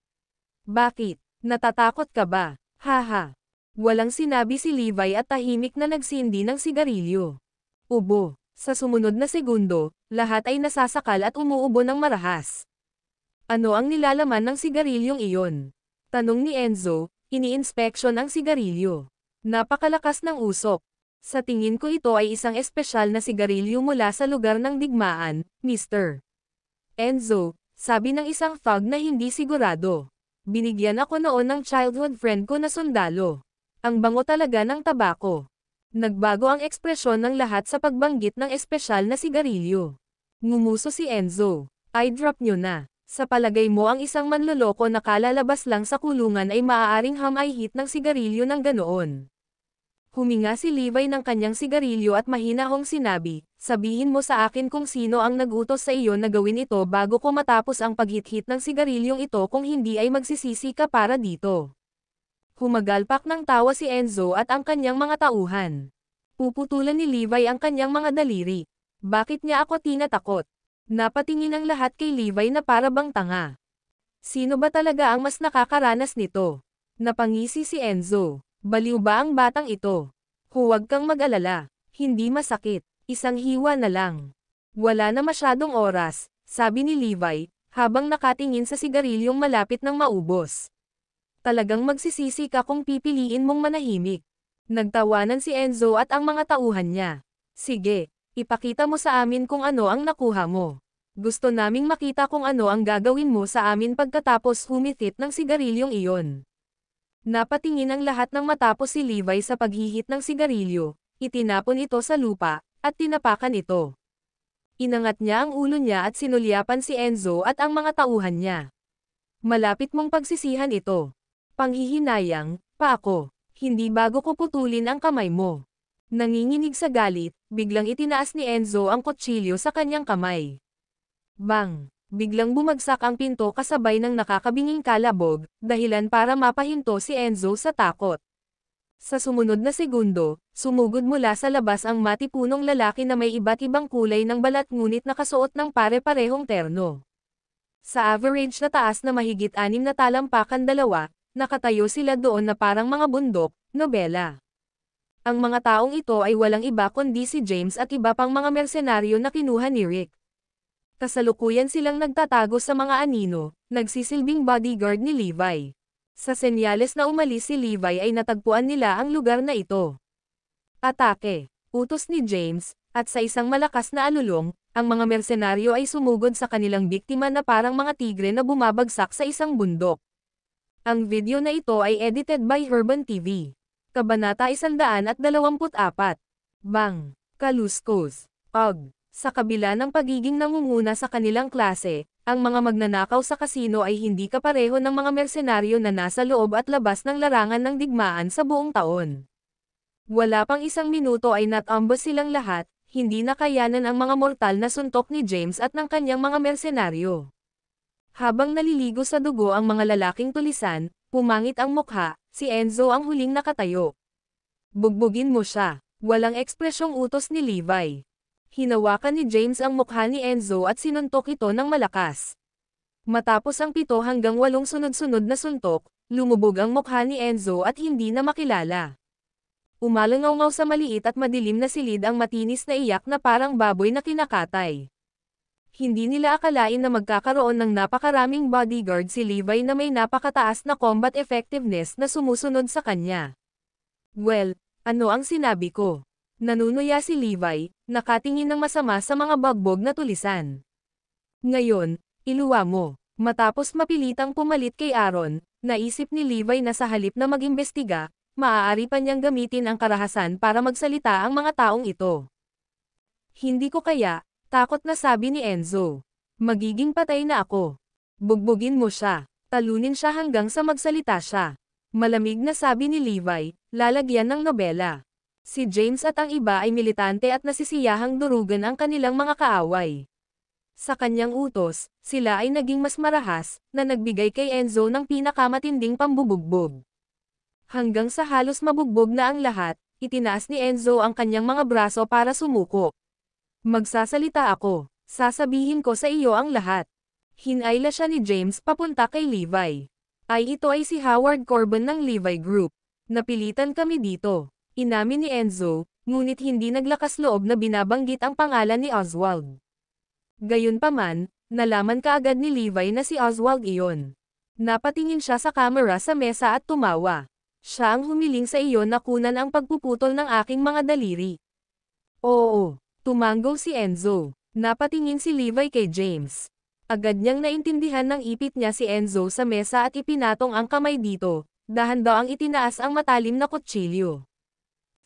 Bakit? Natatakot ka ba? Haha. Walang sinabi si Levi at tahimik na nagsindi ng sigarilyo. Ubo. Sa sumunod na segundo, lahat ay nasasakal at umuubo ng marahas. Ano ang nilalaman ng sigarilyong iyon? Tanong ni Enzo, ini-inspeksyon ang sigarilyo. Napakalakas ng usok. Sa tingin ko ito ay isang espesyal na sigarilyo mula sa lugar ng digmaan, Mr. Enzo, sabi ng isang thug na hindi sigurado. Binigyan ako noon ng childhood friend ko na sundalo. Ang bango talaga ng tabako. Nagbago ang ekspresyon ng lahat sa pagbanggit ng espesyal na sigarilyo. Ngumuso si Enzo. I-drop nyo na. Sa palagay mo ang isang manloloko na kalalabas lang sa kulungan ay maaaring hamay-hit ng sigarilyo ng ganoon. Huminga si Levi ng kanyang sigarilyo at mahinahong sinabi, sabihin mo sa akin kung sino ang nag-utos sa iyo na gawin ito bago ko matapos ang paghit-hit ng sigarilyong ito kung hindi ay magsisisi ka para dito. Humagalpak ng tawa si Enzo at ang kanyang mga tauhan. Puputulan ni Levi ang kanyang mga daliri. Bakit niya ako tinatakot? Napatingin ang lahat kay Levi na para bang tanga. Sino ba talaga ang mas nakakaranas nito? Napangisi si Enzo. Baliw ba ang batang ito? Huwag kang mag-alala. Hindi masakit. Isang hiwa na lang. Wala na masyadong oras, sabi ni Levi, habang nakatingin sa sigarilyong malapit ng maubos. Talagang magsisisi ka kung pipiliin mong manahimik. Nagtawanan si Enzo at ang mga tauhan niya. Sige, ipakita mo sa amin kung ano ang nakuha mo. Gusto naming makita kung ano ang gagawin mo sa amin pagkatapos humithit ng sigarilyong iyon. Napatingin ang lahat ng matapos si Levi sa paghihit ng sigarilyo, itinapon ito sa lupa, at tinapakan ito. Inangat niya ang ulo niya at sinulyapan si Enzo at ang mga tauhan niya. Malapit mong pagsisihan ito. Panghihinayang, pa ako. Hindi bago ko putulin ang kamay mo. Nanginginig sa galit, biglang itinaas ni Enzo ang kutsilyo sa kanyang kamay. Bang! Biglang bumagsak ang pinto kasabay ng nakakabinging kalabog, dahilan para mapahinto si Enzo sa takot. Sa sumunod na segundo, sumugod mula sa labas ang matipunong lalaki na may iba't ibang kulay ng balat ngunit nakasuot ng pare-parehong terno. Sa average na taas na mahigit 6 na talampakan dalawa, nakatayo sila doon na parang mga bundok, nobela. Ang mga taong ito ay walang iba kundi si James at iba pang mga mersenaryo na kinuha ni Rick. Kasalukuyan silang nagtatago sa mga anino, nagsisilbing bodyguard ni Levi. Sa senyales na umalis si Levi ay natagpuan nila ang lugar na ito. Atake, utos ni James, at sa isang malakas na alulong, ang mga mersenaryo ay sumugod sa kanilang biktima na parang mga tigre na bumabagsak sa isang bundok. Ang video na ito ay edited by Herban TV. Kabanata 124. Bang! Kaluskos. Og. Sa kabila ng pagiging nangunguna sa kanilang klase, ang mga magnanakaw sa kasino ay hindi kapareho ng mga mersenaryo na nasa loob at labas ng larangan ng digmaan sa buong taon. Wala pang isang minuto ay natambos silang lahat, hindi nakayanan ang mga mortal na suntok ni James at ng kanyang mga mersenaryo. Habang naliligo sa dugo ang mga lalaking tulisan, pumangit ang mukha, si Enzo ang huling nakatayo. Bugbugin mo siya. Walang ekspresyong utos ni Levi. Hinawakan ni James ang mukha ni Enzo at sinuntok ito ng malakas. Matapos ang 7 hanggang 8 sunod-sunod na suntok, lumubog ang mukha ni Enzo at hindi na makilala. Umalangaw-ngaw sa maliit at madilim na silid ang matinis na iyak na parang baboy na kinakatay. Hindi nila akalain na magkakaroon ng napakaraming bodyguard si Levi na may napakataas na combat effectiveness na sumusunod sa kanya. Well, ano ang sinabi ko? Nanunuya si Levi, nakatingin ng masama sa mga bagbog na tulisan. Ngayon, iluwa mo. Matapos mapilitang pumalit kay Aaron, naisip ni Levi na sa halip na mag-imbestiga, maaari pa niyang gamitin ang karahasan para magsalita ang mga taong ito. Hindi ko kaya, takot na sabi ni Enzo. Magiging patay na ako. Bugbugin mo siya. Talunin siya hanggang sa magsalita siya. Malamig na sabi ni Levi, lalagyan ng nobela. Si James at ang iba ay militante at nasisiyahang durugan ang kanilang mga kaaway. Sa kanyang utos, sila ay naging mas marahas, na nagbigay kay Enzo ng pinakamatinding pambubugbog. Hanggang sa halos mabugbog na ang lahat, itinaas ni Enzo ang kanyang mga braso para sumuko. Magsasalita ako, Sasabihin ko sa iyo ang lahat. Hinayla siya ni James papunta kay Levi. Ito ay si Howard Corbin ng Levi Group. Napilitan kami dito. Inamin ni Enzo, ngunit hindi naglakas loob na binabanggit ang pangalan ni Oswald. Gayunpaman, nalaman kaagad ni Levi na si Oswald iyon. Napatingin siya sa kamera sa mesa at tumawa. Siya ang humiling sa iyo na kunan ang pagpuputol ng aking mga daliri. Oo, tumanggol si Enzo. Napatingin si Levi kay James. Agad niyang naintindihan ng ipit niya si Enzo sa mesa at ipinatong ang kamay dito, dahan daw ang itinaas ang matalim na kutsilyo.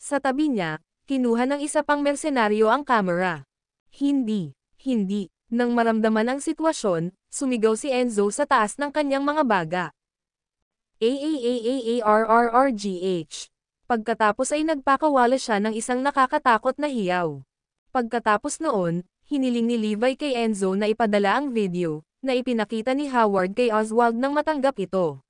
Sa tabi niya, kinuha ng isa pang mersenaryo ang kamera. Hindi. Nang maramdaman ang sitwasyon, sumigaw si Enzo sa taas ng kanyang mga baga. AAAAARRRGH. Pagkatapos ay nagpakawala siya ng isang nakakatakot na hiyaw. Pagkatapos noon, hiniling ni Levi kay Enzo na ipadala ang video, na ipinakita ni Howard kay Oswald nang matanggap ito.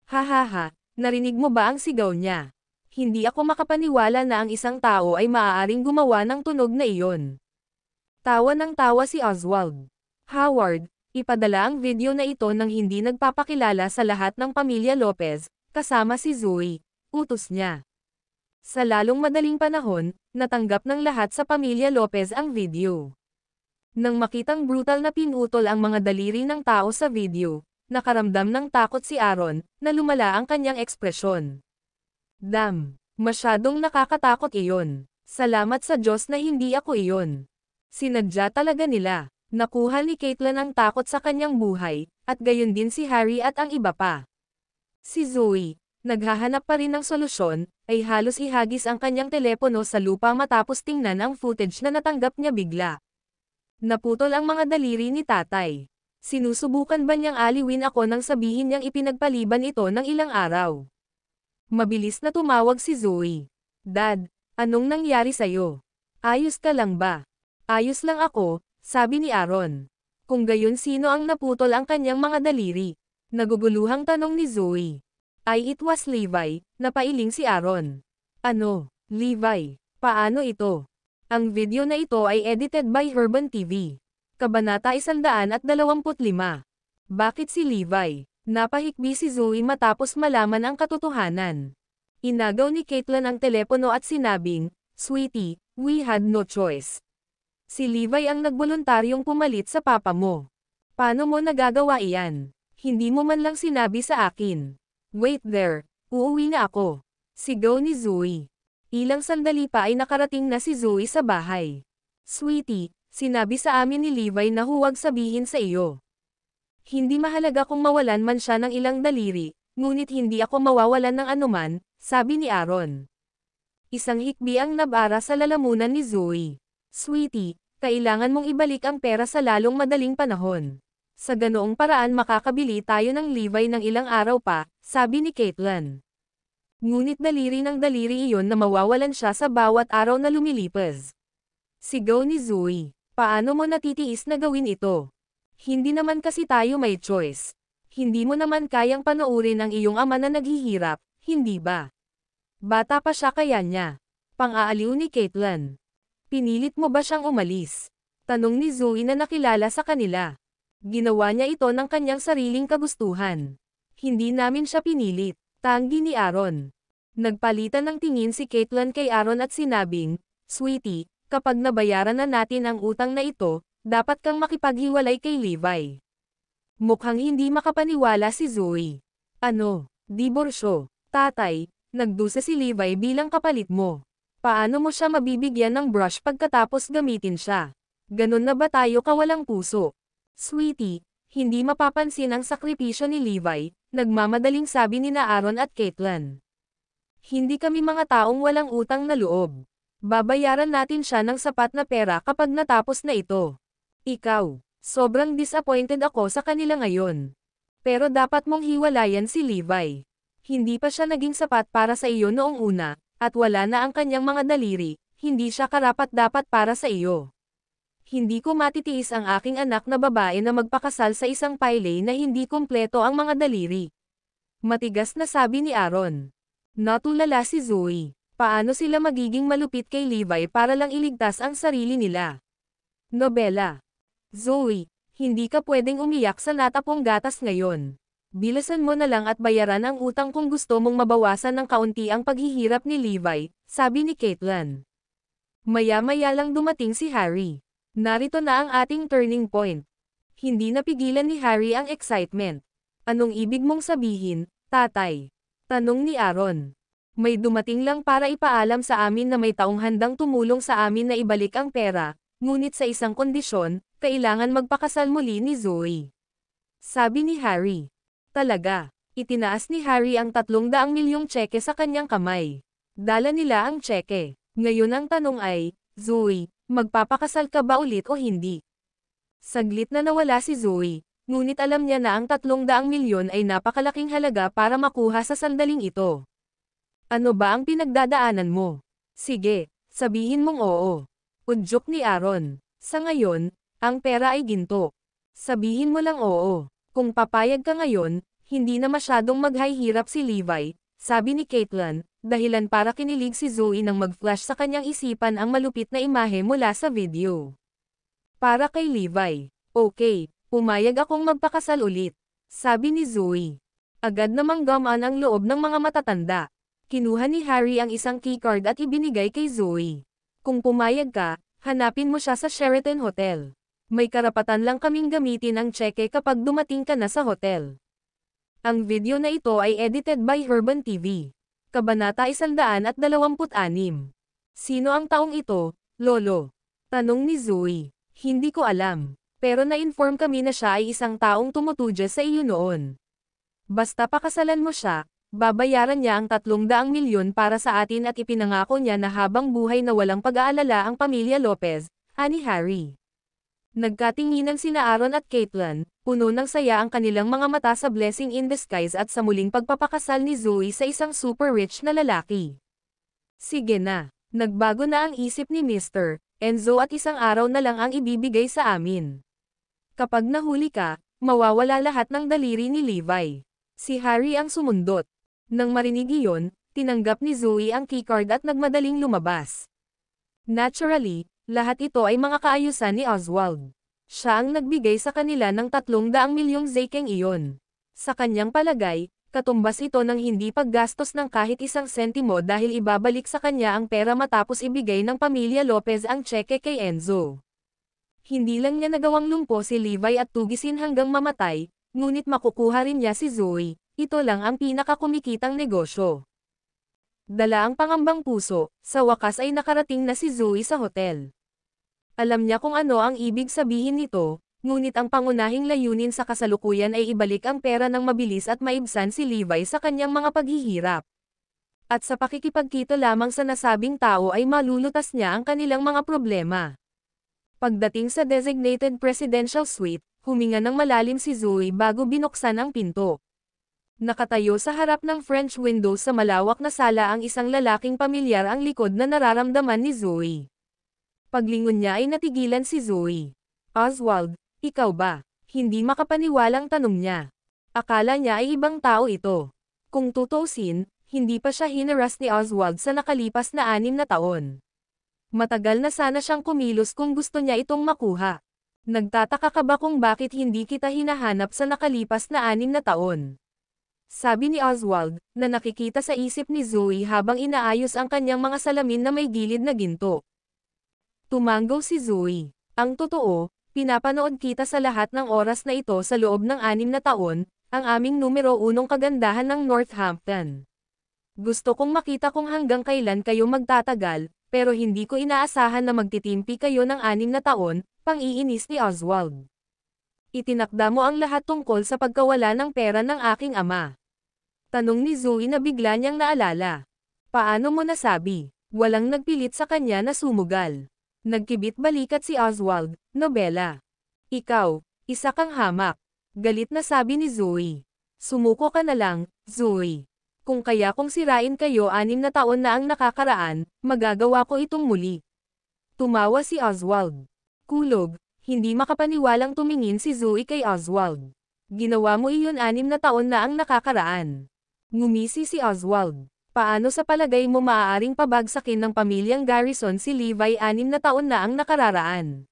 Hahaha, narinig mo ba ang sigaw niya? Hindi ako makapaniwala na ang isang tao ay maaaring gumawa ng tunog na iyon. Tawa ng tawa si Oswald. Howard, ipadala ang video na ito nang hindi nagpapakilala sa lahat ng pamilya Lopez, kasama si Zoe, utos niya. Sa lalong madaling panahon, natanggap ng lahat sa pamilya Lopez ang video. Nang makitang brutal na pinutol ang mga daliri ng tao sa video, nakaramdam ng takot si Aaron, na lumala ang kanyang ekspresyon. Masyadong nakakatakot iyon. Salamat sa Diyos na hindi ako iyon. Sinadya talaga nila. Nakuha ni Caitlin ang takot sa kanyang buhay, at gayon din si Harry at ang iba pa. Si Zoe, naghahanap pa rin ng solusyon, ay halos ihagis ang kanyang telepono sa lupa matapos tingnan ang footage na natanggap niya bigla. Naputol ang mga daliri ni tatay. Sinusubukan ba niyang aliwin ako nang sabihin niyang ipinagpaliban ito ng ilang araw? Mabilis na tumawag si Zoe. Dad, anong nangyari sa'yo? Ayos ka lang ba? Ayos lang ako, sabi ni Aaron. Kung gayon sino ang naputol ang kanyang mga daliri? Naguguluhang tanong ni Zoe. It was Levi, napailing si Aaron. Ano, Levi? Paano ito? Ang video na ito ay edited by Herban TV. Kabanata 125. Bakit si Levi? Napahikbi si Zoe matapos malaman ang katotohanan. Inagaw ni Caitlin ang telepono at sinabing, "Sweetie, we had no choice. Si Levi ang nagboluntaryong pumalit sa papa mo. Paano mo nagagawa iyan? Hindi mo man lang sinabi sa akin. Wait there, uuwi na ako." Sigaw ni Zoe. Ilang sandali pa ay nakarating na si Zoe sa bahay. "Sweetie, sinabi sa amin ni Levi na huwag sabihin sa iyo. Hindi mahalaga kung mawalan man siya ng ilang daliri, ngunit hindi ako mawawalan ng anuman," sabi ni Aaron. Isang hikbi ang nabara sa lalamunan ni Zoe. "Sweetie, kailangan mong ibalik ang pera sa lalong madaling panahon. Sa ganoong paraan makakabili tayo ng Levi ng ilang araw pa," sabi ni Caitlin. Ngunit daliri ng daliri iyon na mawawalan siya sa bawat araw na lumilipas. Sigaw ni Zoe, "Paano mo natitiis na gawin ito? Hindi naman kasi tayo may choice. Hindi mo naman kayang panoorin ang iyong ama na naghihirap, hindi ba? Bata pa siya kaya niya." Pang-aaliw ni Caitlin. "Pinilit mo ba siyang umalis?" Tanong ni Zoe na nakilala sa kanila. "Ginawa niya ito ng kanyang sariling kagustuhan. Hindi namin siya pinilit," tanggi ni Aaron. Nagpalitan ng tingin si Caitlin kay Aaron at sinabing, "Sweetie, kapag nabayaran na natin ang utang na ito, dapat kang makipaghiwalay kay Levi." Mukhang hindi makapaniwala si Zoe. "Ano, diborsyo? Tatay, nagdusa si Levi bilang kapalit mo. Paano mo siya mabibigyan ng brush pagkatapos gamitin siya? Ganon na ba tayo kawalang puso?" "Sweetie, hindi mapapansin ang sakripisyo ni Levi," nagmamadaling sabi ni Aaron at Caitlin. "Hindi kami mga taong walang utang na loob. Babayaran natin siya ng sapat na pera kapag natapos na ito. Ikaw, sobrang disappointed ako sa kanila ngayon. Pero dapat mong hiwalayan si Levi. Hindi pa siya naging sapat para sa iyo noong una, at wala na ang kanyang mga daliri, hindi siya karapat-dapat para sa iyo. Hindi ko matitiis ang aking anak na babae na magpakasal sa isang payle na hindi kumpleto ang mga daliri." Matigas na sabi ni Aaron. Natulala si Zoe. Paano sila magiging malupit kay Levi para lang iligtas ang sarili nila? Nobela. Zoe, hindi ka pwedeng umiyak sa natapong gatas ngayon. Bilisan mo na lang at bayaran ang utang kung gusto mong mabawasan ng kaunti ang paghihirap ni Levi, sabi ni Caitlin. Maya-maya lang dumating si Harry. Narito na ang ating turning point. Hindi napigilan ni Harry ang excitement. Anong ibig mong sabihin, tatay? Tanong ni Aaron. May dumating lang para ipaalam sa amin na may taong handang tumulong sa amin na ibalik ang pera, ngunit sa isang kondisyon, kailangan magpakasal muli ni Zoe. Sabi ni Harry. Talaga. Itinaas ni Harry ang 300 milyong tseke sa kanyang kamay. Dala nila ang tseke. Ngayon ang tanong ay, Zoe, magpapakasal ka ba ulit o hindi? Saglit na nawala si Zoe, ngunit alam niya na ang 300 milyon ay napakalaking halaga para makuha sa sandaling ito. Ano ba ang pinagdadaanan mo? Sige, sabihin mong oo. Udyok ni Aaron. Sa ngayon, ang pera ay ginto. Sabihin mo lang oo. Kung papayag ka ngayon, hindi na masyadong maghihirap si Levi, sabi ni Caitlin, dahilan para kinilig si Zoe nang mag-flash sa kanyang isipan ang malupit na imahe mula sa video. Para kay Levi. Okay, pumayag akong magpakasal ulit, sabi ni Zoe. Agad namang gamaan ang loob ng mga matatanda. Kinuha ni Harry ang isang keycard at ibinigay kay Zoe. Kung pumayag ka, hanapin mo siya sa Sheraton Hotel. May karapatan lang kaming gamitin ang tseke kapag dumating ka na sa hotel. Ang video na ito ay edited by Herban TV. Kabanata 126. Sino ang taong ito, Lolo? Tanong ni Zoe. Hindi ko alam. Pero na-inform kami na siya ay isang taong tumutudya sa iyo noon. Basta pakasalan mo siya, babayaran niya ang 300 milyon para sa atin at ipinangako niya na habang buhay na walang pag-aalala ang pamilya Lopez, ani Harry. Nagkatinginan sina Aaron at Caitlin, puno ng saya ang kanilang mga mata sa blessing in disguise at sa muling pagpapakasal ni Zoe sa isang super rich na lalaki. Sige na, nagbago na ang isip ni Mr. Enzo at isang araw na lang ang ibibigay sa amin. Kapag nahuli ka, mawawala lahat ng daliri ni Levi. Si Harry ang sumundot. Nang marinig iyon, tinanggap ni Zoe ang keycard at nagmadaling lumabas. Naturally, lahat ito ay mga kaayusan ni Oswald. Siya ang nagbigay sa kanila ng 300 milyong zekeng iyon. Sa kanyang palagay, katumbas ito ng hindi paggastos ng kahit isang sentimo dahil ibabalik sa kanya ang pera matapos ibigay ng pamilya Lopez ang tseke kay Enzo. Hindi lang niya nagawang lumpo si Levi at tugisin hanggang mamatay, ngunit makukuha rin niya si Zoe. Ito lang ang pinakakumikitang negosyo. Dala ang pangambang puso, sa wakas ay nakarating na si Zoe sa hotel. Alam niya kung ano ang ibig sabihin nito, ngunit ang pangunahing layunin sa kasalukuyan ay ibalik ang pera ng mabilis at maibsan si Levi sa kanyang mga paghihirap. At sa pakikipagkita lamang sa nasabing tao ay malulutas niya ang kanilang mga problema. Pagdating sa designated presidential suite, huminga ng malalim si Zoe bago binuksan ang pinto. Nakatayo sa harap ng French window sa malawak na sala ang isang lalaking pamilyar ang likod na nararamdaman ni Zoe. Paglingon niya ay natigilan si Zoe. Oswald, ikaw ba? Hindi makapaniwalang tanong niya. Akala niya ay ibang tao ito. Kung tutuusin, hindi pa siya hinaras ni Oswald sa nakalipas na 6 na taon. Matagal na sana siyang kumilos kung gusto niya itong makuha. Nagtataka ka ba kung bakit hindi kita hinahanap sa nakalipas na 6 na taon? Sabi ni Oswald, na nakikita sa isip ni Zoe habang inaayos ang kanyang mga salamin na may gilid na ginto. Tumango si Zoe. Ang totoo, pinapanood kita sa lahat ng oras na ito sa loob ng 6 na taon, ang aming numero 1 kagandahan ng Northampton. Gusto kong makita kung hanggang kailan kayo magtatagal, pero hindi ko inaasahan na magtitimpi kayo ng 6 na taon, pang-iinis ni Oswald. Itinakda mo ang lahat tungkol sa pagkawala ng pera ng aking ama. Tanong ni Zoe na bigla niyang naalala. Paano mo nasabi? Walang nagpilit sa kanya na sumugal. Nagkibit balikat si Oswald, nobela. Ikaw, isa kang hamak. Galit na sabi ni Zoe. Sumuko ka na lang, Zoe. Kung kaya kong sirain kayo 6 na taon na ang nakakaraan, magagawa ko itong muli. Tumawa si Oswald. Kulog, hindi makapaniwalang tumingin si Zoe kay Oswald. Ginawa mo iyon 6 na taon na ang nakakaraan. Ngumisi si Oswald. Paano sa palagay mo maaaring pabagsakin ng pamilyang Garrison si Levi 6 na taon na ang nakararaan?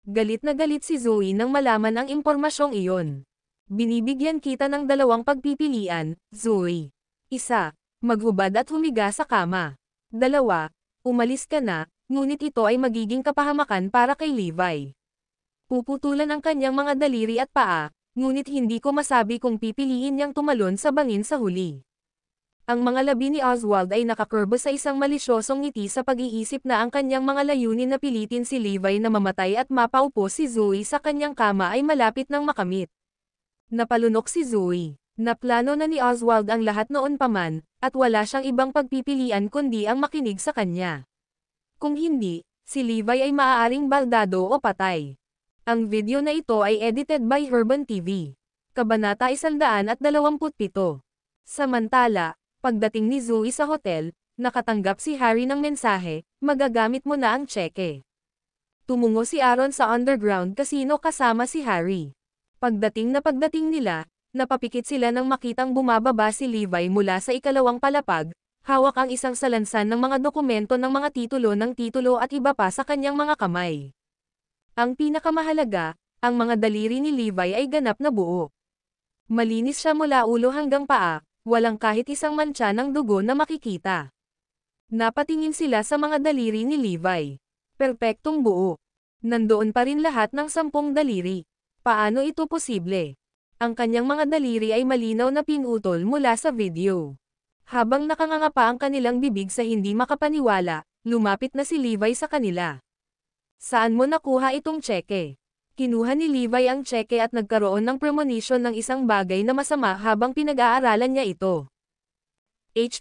Galit na galit si Zoe nang malaman ang impormasyong iyon. Binibigyan kita ng dalawang pagpipilian, Zoe. 1. Maghubad at humiga sa kama. 2. Umalis ka na, ngunit ito ay magiging kapahamakan para kay Levi. Puputulan ang kanyang mga daliri at paa, ngunit hindi ko masabi kung pipiliin niyang tumalon sa bangin sa huli. Ang mga labi ni Oswald ay nakakurbo sa isang malisyosong ngiti sa pag-iisip na ang kanyang mga layunin na pilitin si Levi na mamatay at mapaupo si Zoe sa kanyang kama ay malapit ng makamit. Napalunok si Zoe. Naplano na ni Oswald ang lahat noon pa man, at wala siyang ibang pagpipilian kundi ang makinig sa kanya. Kung hindi, si Levi ay maaaring baldado o patay. Ang video na ito ay edited by Urban TV. Kabanata 127. Samantala, pagdating ni Zoe sa hotel, nakatanggap si Harry ng mensahe, magagamit mo na ang tseke. Tumungo si Aaron sa underground casino kasama si Harry. Pagdating nila, napapikit sila nang makitang bumababa si Levi mula sa ikalawang palapag, hawak ang isang salansan ng mga dokumento ng mga titulo at iba pa sa kanyang mga kamay. Ang pinakamahalaga, ang mga daliri ni Levi ay ganap na buo. Malinis siya mula ulo hanggang paa, walang kahit isang mantsa ng dugo na makikita. Napatingin sila sa mga daliri ni Levi. Perpektong buo. Nandoon pa rin lahat ng 10 daliri. Paano ito posible? Ang kanyang mga daliri ay malinaw na pinutol mula sa video. Habang nakanganga pa ang kanilang bibig sa hindi makapaniwala, lumapit na si Levi sa kanila. Saan mo nakuha itong tseke? Kinuha ni Levi ang tseke at nagkaroon ng premonition ng isang bagay na masama habang pinag-aaralan niya ito.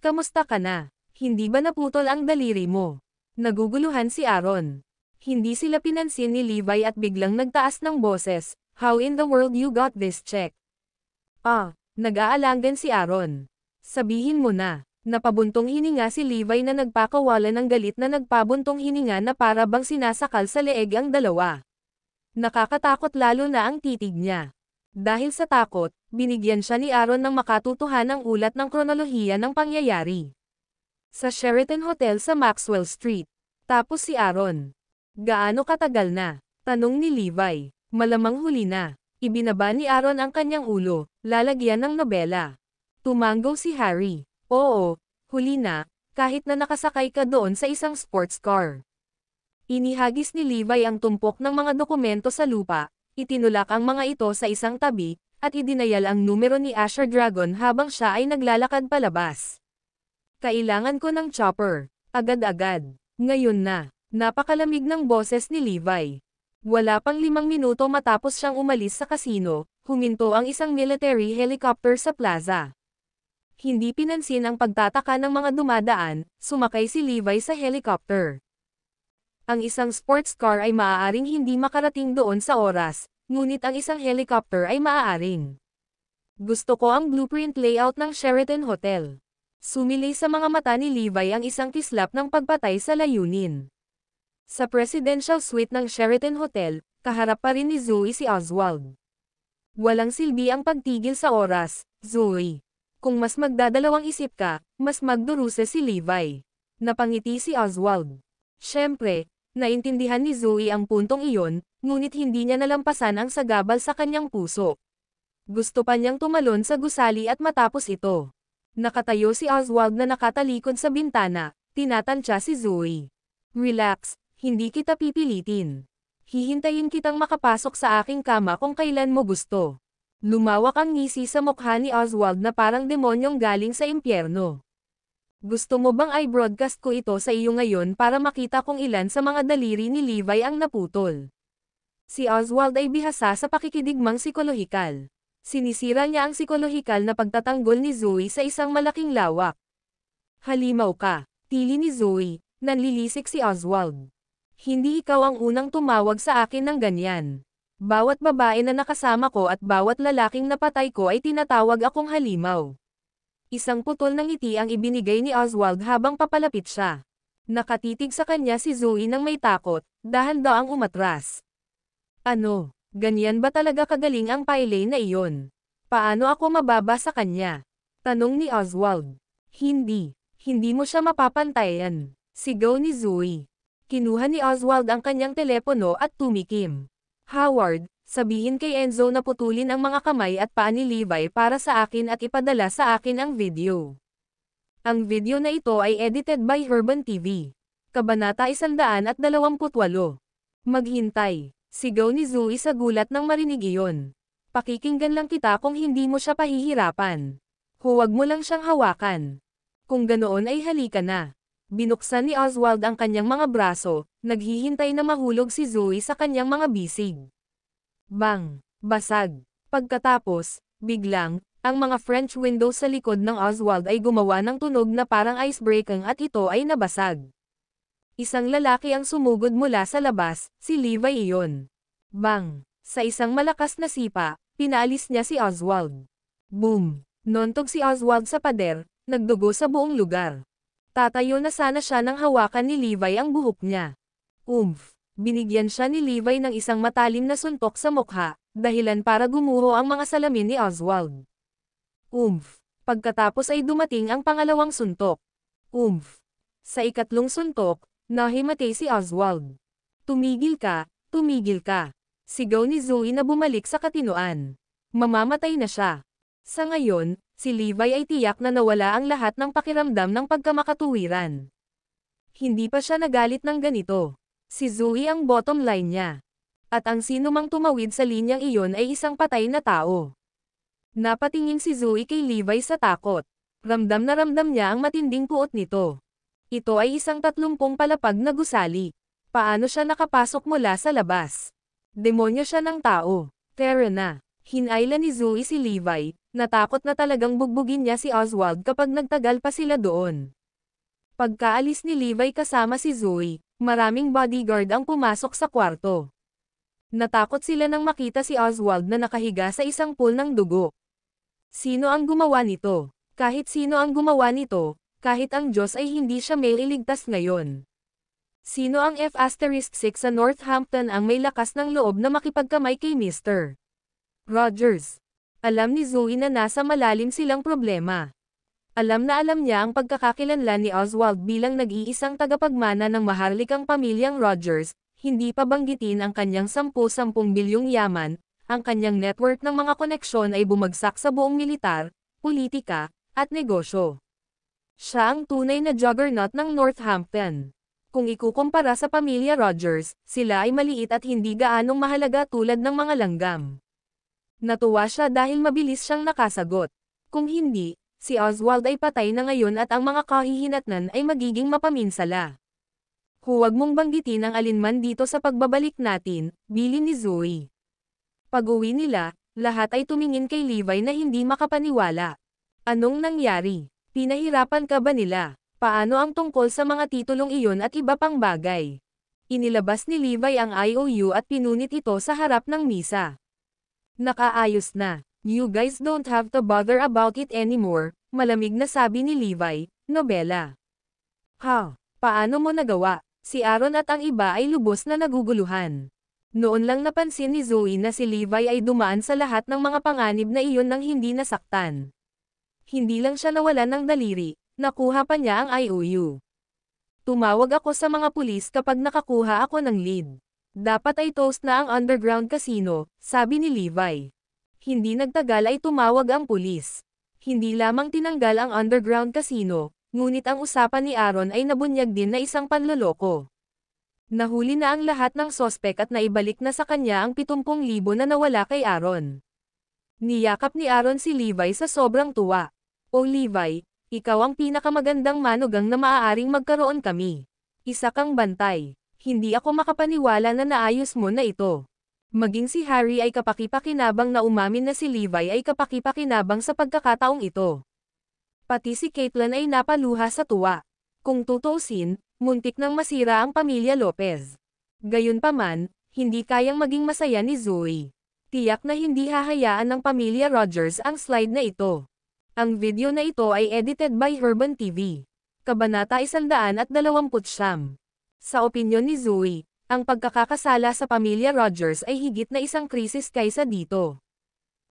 Kamusta ka na? Hindi ba naputol ang daliri mo? Naguguluhan si Aaron. Hindi sila pinansin ni Levi at biglang nagtaas ng boses, "How in the world you got this check?" Nag-aalangan si Aaron. Sabihin mo na. Napabuntong hininga si Levi na nagpakawala ng galit na nagpabuntong hininga na para bang sinasakal sa leeg ang dalawa. Nakakatakot lalo na ang titig niya. Dahil sa takot, binigyan siya ni Aaron ng makatutuhanang ulat ng kronolohiya ng pangyayari. Sa Sheraton Hotel sa Maxwell Street. Tapos si Aaron. Gaano katagal na? Tanong ni Levi. Malamang huli na. Ibinaba ni Aaron ang kanyang ulo, lalagyan ng nobela. Tumango si Harry. Oo, huli na, kahit na nakasakay ka doon sa isang sports car. Inihagis ni Levi ang tumpok ng mga dokumento sa lupa, itinulak ang mga ito sa isang tabi, at idinayal ang numero ni Asher Dragon habang siya ay naglalakad palabas. Kailangan ko ng chopper. Agad-agad. Ngayon na. Napakalamig ng boses ni Levi. Wala pang 5 minuto matapos siyang umalis sa kasino, huminto ang isang military helicopter sa plaza. Hindi pinansin ang pagtataka ng mga dumadaan, sumakay si Levi sa helicopter. Ang isang sports car ay maaaring hindi makarating doon sa oras, ngunit ang isang helicopter ay maaaring. Gusto ko ang blueprint layout ng Sheraton Hotel. Sumilay sa mga mata ni Levi ang isang kislap ng pagpatay sa layunin. Sa presidential suite ng Sheraton Hotel, kaharap pa rin ni Zoe si Oswald. Walang silbi ang pagtigil sa oras, Zoe. Kung mas magdadalawang isip ka, mas magdurusa si Levi. Napangiti si Oswald. Siyempre, naintindihan ni Zoe ang puntong iyon, ngunit hindi niya nalampasan ang sagabal sa kanyang puso. Gusto pa niyang tumalon sa gusali at matapos ito. Nakatayo si Oswald na nakatalikod sa bintana, tinatansya si Zoe. Relax, hindi kita pipilitin. Hihintayin kitang makapasok sa aking kama kung kailan mo gusto. Lumawak ang ngisi sa mukha ni Oswald na parang demonyong galing sa impyerno. Gusto mo bang i-broadcast ko ito sa iyo ngayon para makita kung ilan sa mga daliri ni Levi ang naputol? Si Oswald ay bihasa sa pakikidigmang psikolohikal. Sinisira niya ang psikolohikal na pagtatanggol ni Zoe sa isang malaking lawak. Halimaw ka, tili ni Zoe, nanlilisik si Oswald. Hindi ikaw ang unang tumawag sa akin ng ganyan. Bawat babae na nakasama ko at bawat lalaking napatay ko ay tinatawag akong halimaw. Isang putol ng ngiti ang ibinigay ni Oswald habang papalapit siya. Nakatitig sa kanya si Zoe nang may takot, dahan-daang umatras. Ano? Ganyan ba talaga kagaling ang pailay na iyon? Paano ako mababa sa kanya? Tanong ni Oswald. Hindi. Hindi mo siya mapapantayan. Sigaw ni Zoe. Kinuha ni Oswald ang kanyang telepono at tumikim. Howard, sabihin kay Enzo na putulin ang mga kamay at paa ni Levi para sa akin at ipadala sa akin ang video. Ang video na ito ay edited by Urban TV. Kabanata 128. Maghintay. Sigaw ni Zoe sa gulat nang marinig iyon. Pakikinggan lang kita kung hindi mo siya pahihirapan. Huwag mo lang siyang hawakan. Kung ganoon ay halika na. Binuksan ni Oswald ang kanyang mga braso, naghihintay na mahulog si Zoe sa kanyang mga bisig. Bang! Basag! Pagkatapos, biglang, ang mga French windows sa likod ng Oswald ay gumawa ng tunog na parang icebreaking at ito ay nabasag. Isang lalaki ang sumugod mula sa labas, si Levi iyon. Bang! Sa isang malakas na sipa, pinaalis niya si Oswald. Boom! Nontog si Oswald sa pader, nagdugo sa buong lugar. Tatayo na sana siya nang hawakan ni Levi ang buhok niya. Binigyan siya ni Levi ng isang matalim na suntok sa mukha, dahilan para gumuho ang mga salamin ni Oswald. Pagkatapos ay dumating ang pangalawang suntok. Sa ikatlong suntok, nahimatay si Oswald. Tumigil ka, tumigil ka. Sigaw ni Zoe na bumalik sa katinoan. Mamamatay na siya. Sa ngayon, si Levi ay tiyak na nawala ang lahat ng pakiramdam ng pagkamakatuwiran. Hindi pa siya nagalit ng ganito. Si Zoe ang bottom line niya. At ang sino mang tumawid sa linyang iyon ay isang patay na tao. Napatingin si Zoe kay Levi sa takot. Ramdam na ramdam niya ang matinding puot nito. Ito ay isang 30 palapag na gusali. Paano siya nakapasok mula sa labas? Demonyo siya ng tao. Tara na. Hinayla ni Zoe si Levi, natakot na talagang bugbugin niya si Oswald kapag nagtagal pa sila doon. Pagkaalis ni Levi kasama si Zoe, maraming bodyguard ang pumasok sa kwarto. Natakot sila nang makita si Oswald na nakahiga sa isang pool ng dugo. Sino ang gumawa nito? Kahit sino ang gumawa nito, kahit ang Diyos ay hindi siya may iligtas ngayon. Sino ang F*6 sa Northampton ang may lakas ng loob na makipagkamay kay Mr. Rogers? Alam ni Zoe na nasa malalim silang problema. Alam na alam niya ang pagkakakilanlan ni Oswald bilang nag-iisang tagapagmana ng maharlikang pamilyang Rogers, hindi pa banggitin ang kanyang 10 bilyong yaman, ang kanyang network ng mga koneksyon ay bumagsak sa buong militar, politika, at negosyo. Siya ang tunay na juggernaut ng Northampton. Kung ikukumpara sa pamilya Rogers, sila ay maliit at hindi gaanong mahalaga tulad ng mga langgam. Natuwa siya dahil mabilis siyang nakasagot. Kung hindi, si Oswald ay patay na ngayon at ang mga kahihinatnan ay magiging mapaminsala. Huwag mong banggitin ang alinman dito sa pagbabalik natin, bilin ni Zoe. Pag-uwi nila, lahat ay tumingin kay Levi na hindi makapaniwala. Anong nangyari? Pinahirapan ka ba nila? Paano ang tungkol sa mga titulong iyon at iba pang bagay? Inilabas ni Levi ang IOU at pinunit ito sa harap ng misa. Nakaayos na. You guys don't have to bother about it anymore, malamig na sabi ni Levi, nobela. Paano mo nagawa? Si Aaron at ang iba ay lubos na naguguluhan. Noon lang napansin ni Zoe na si Levi ay dumaan sa lahat ng mga panganib na iyon nang hindi nasaktan. Hindi lang siya nawalan ng daliri, nakuha pa niya ang IOU. Tumawag ako sa mga pulis kapag nakakuha ako ng lead. Dapat ay toast na ang underground casino, sabi ni Levi. Hindi nagtagal ay tumawag ang pulis. Hindi lamang tinanggal ang underground casino, ngunit ang usapan ni Aaron ay nabunyag din na isang panloloko. Nahuli na ang lahat ng sospek at naibalik na sa kanya ang 70,000 na nawala kay Aaron. Niyakap ni Aaron si Levi sa sobrang tuwa. O Levi, ikaw ang pinakamagandang manugang na maaaring magkaroon kami. Isa kang bantay. Hindi ako makapaniwala na naayos mo na ito. Maging si Harry ay kapaki-pakinabang na umamin na si Levi ay kapaki-pakinabang sa pagkakataong ito. Pati si Caitlin ay napaluha sa tuwa. Kung tutuusin, muntik nang masira ang pamilya Lopez. Gayunpaman, hindi kayang maging masaya ni Zoe. Tiyak na hindi hahayaan ng pamilya Rogers ang slide na ito. Ang video na ito ay edited by Urban TV. Kabanata 129. Sa opinyon ni Zoe, ang pagkakakasala sa pamilya Rogers ay higit na isang krisis kaysa dito.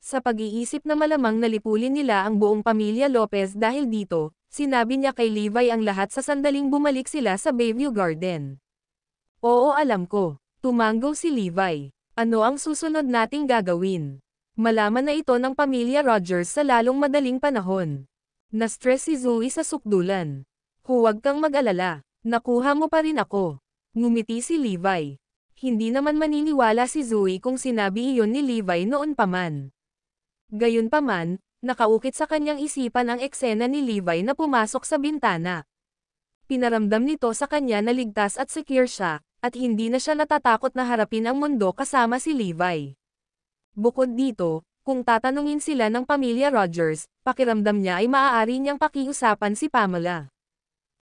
Sa pag-iisip na malamang nalipulin nila ang buong pamilya Lopez dahil dito, sinabi niya kay Levi ang lahat sa sandaling bumalik sila sa Bayview Garden. Oo, alam ko. Tumango si Levi. Ano ang susunod nating gagawin? Malaman na ito ng pamilya Rogers sa lalong madaling panahon. Na-stress si Zoe sa sukdulan. Huwag kang mag-alala. Nakuha mo pa rin ako. Ngumiti si Levi. Hindi naman maniniwala si Zoe kung sinabi iyon ni Levi noon pa man. Gayunpaman, nakaukit sa kanyang isipan ang eksena ni Levi na pumasok sa bintana. Pinaramdam nito sa kanya na ligtas at secure siya, at hindi na siya natatakot na harapin ang mundo kasama si Levi. Bukod dito, kung tatanungin sila ng pamilya Rogers, pakiramdam niya ay maaari niyang pakiusapan si Pamela.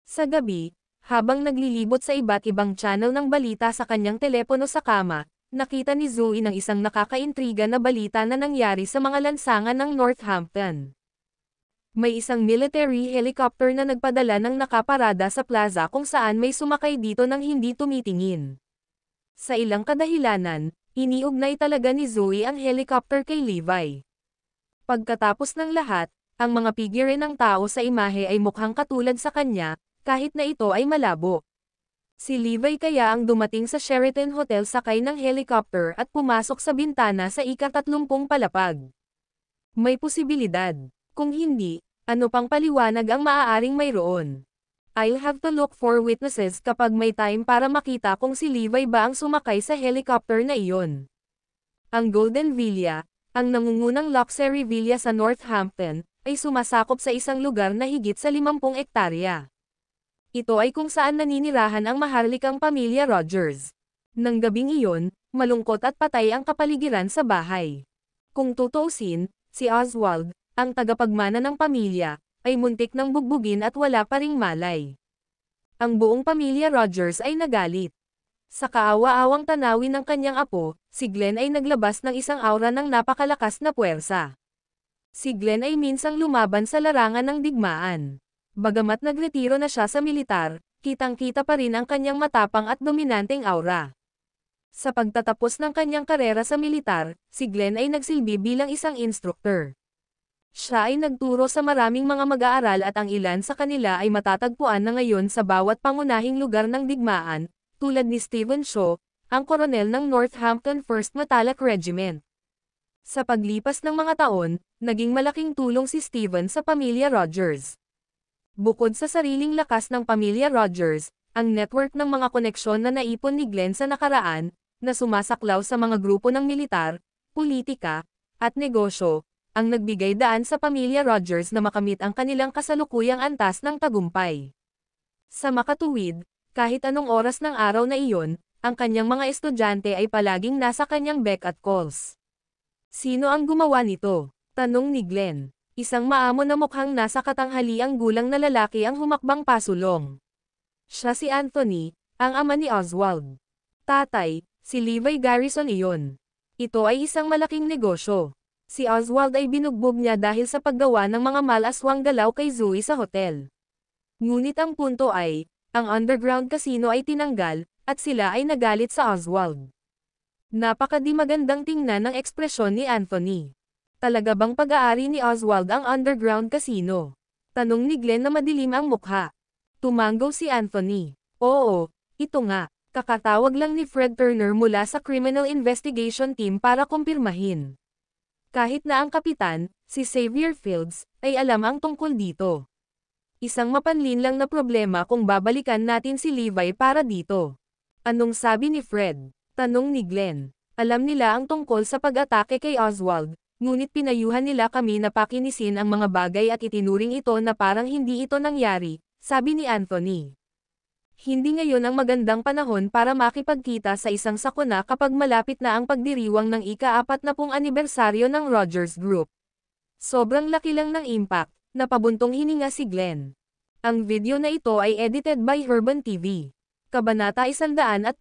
Sa gabi, habang naglilibot sa iba't ibang channel ng balita sa kanyang telepono sa kama, nakita ni Zoe ng isang nakakaintriga na balita na nangyari sa mga lansangan ng Northampton. May isang military helicopter na nagpadala ng nakaparada sa plaza kung saan may sumakay dito nang hindi tumitingin. Sa ilang kadahilanan, iniugnay talaga ni Zoe ang helicopter kay Levi. Pagkatapos ng lahat, ang mga figure ng tao sa imahe ay mukhang katulad sa kanya, kahit na ito ay malabo. Si Levi kaya ang dumating sa Sheraton Hotel sakay ng helicopter at pumasok sa bintana sa ika-30 palapag. May posibilidad. Kung hindi, ano pang paliwanag ang maaaring mayroon? I'll have to look for witnesses kapag may time para makita kung si Levi ba ang sumakay sa helicopter na iyon. Ang Golden Villa, ang nangungunang luxury villa sa Northampton, ay sumasakop sa isang lugar na higit sa 50 ektarya. Ito ay kung saan naninirahan ang maharlikang pamilya Rogers. Nang gabing iyon, malungkot at patay ang kapaligiran sa bahay. Kung tutuusin, si Oswald, ang tagapagmana ng pamilya, ay muntik ng bugbugin at wala pa ring malay. Ang buong pamilya Rogers ay nagalit. Sa kaawa-awang tanawin ng kanyang apo, si Glenn ay naglabas ng isang aura ng napakalakas na puwersa. Si Glenn ay minsang lumaban sa larangan ng digmaan. Bagamat nagretiro na siya sa militar, kitang-kita pa rin ang kanyang matapang at dominanteng aura. Sa pagtatapos ng kanyang karera sa militar, si Glenn ay nagsilbi bilang isang instructor. Siya ay nagturo sa maraming mga mag-aaral at ang ilan sa kanila ay matatagpuan na ngayon sa bawat pangunahing lugar ng digmaan, tulad ni Stephen Shaw, ang koronel ng Northampton 1st Metallic Regiment. Sa paglipas ng mga taon, naging malaking tulong si Stephen sa pamilya Rogers. Bukod sa sariling lakas ng pamilya Rogers, ang network ng mga koneksyon na naipon ni Glenn sa nakaraan, na sumasaklaw sa mga grupo ng militar, politika, at negosyo, ang nagbigay daan sa pamilya Rogers na makamit ang kanilang kasalukuyang antas ng tagumpay. Sa makatuwid, kahit anong oras ng araw na iyon, ang kanyang mga estudyante ay palaging nasa kanyang beck at calls. Sino ang gumawa nito? Tanong ni Glenn. Isang maamo na mukhang nasa katanghaliang gulang na lalaki ang humakbang pasulong. Siya si Anthony, ang ama ni Oswald. Tatay, si Levi Garrison iyon. Ito ay isang malaking negosyo. Si Oswald ay binugbog niya dahil sa paggawa ng mga malaswang galaw kay Zoe sa hotel. Ngunit ang punto ay, ang underground casino ay tinanggal, at sila ay nagalit sa Oswald. Napakadi magandang tingnan ng ekspresyon ni Anthony. Talaga bang pag-aari ni Oswald ang underground casino? Tanong ni Glenn na madilim ang mukha. Tumanggaw si Anthony. Oo, ito nga. Kakatawag lang ni Fred Turner mula sa Criminal Investigation Team para kumpirmahin. Kahit na ang kapitan, si Xavier Fields, ay alam ang tungkol dito. Isang mapanlinlang na problema kung babalikan natin si Levi para dito. Anong sabi ni Fred? Tanong ni Glenn. Alam nila ang tungkol sa pag-atake kay Oswald, ngunit pinayuhan nila kami na pakinisin ang mga bagay at itinuring ito na parang hindi ito nangyari, sabi ni Anthony. Hindi ngayon ang magandang panahon para makipagkita sa isang sakuna kapag malapit na ang pagdiriwang ng ika-40 anibersaryo ng Rogers Group. Sobrang laki lang ng impact, napabuntong hininga si Glenn. Ang video na ito ay edited by Urban TV. Kabanata 130.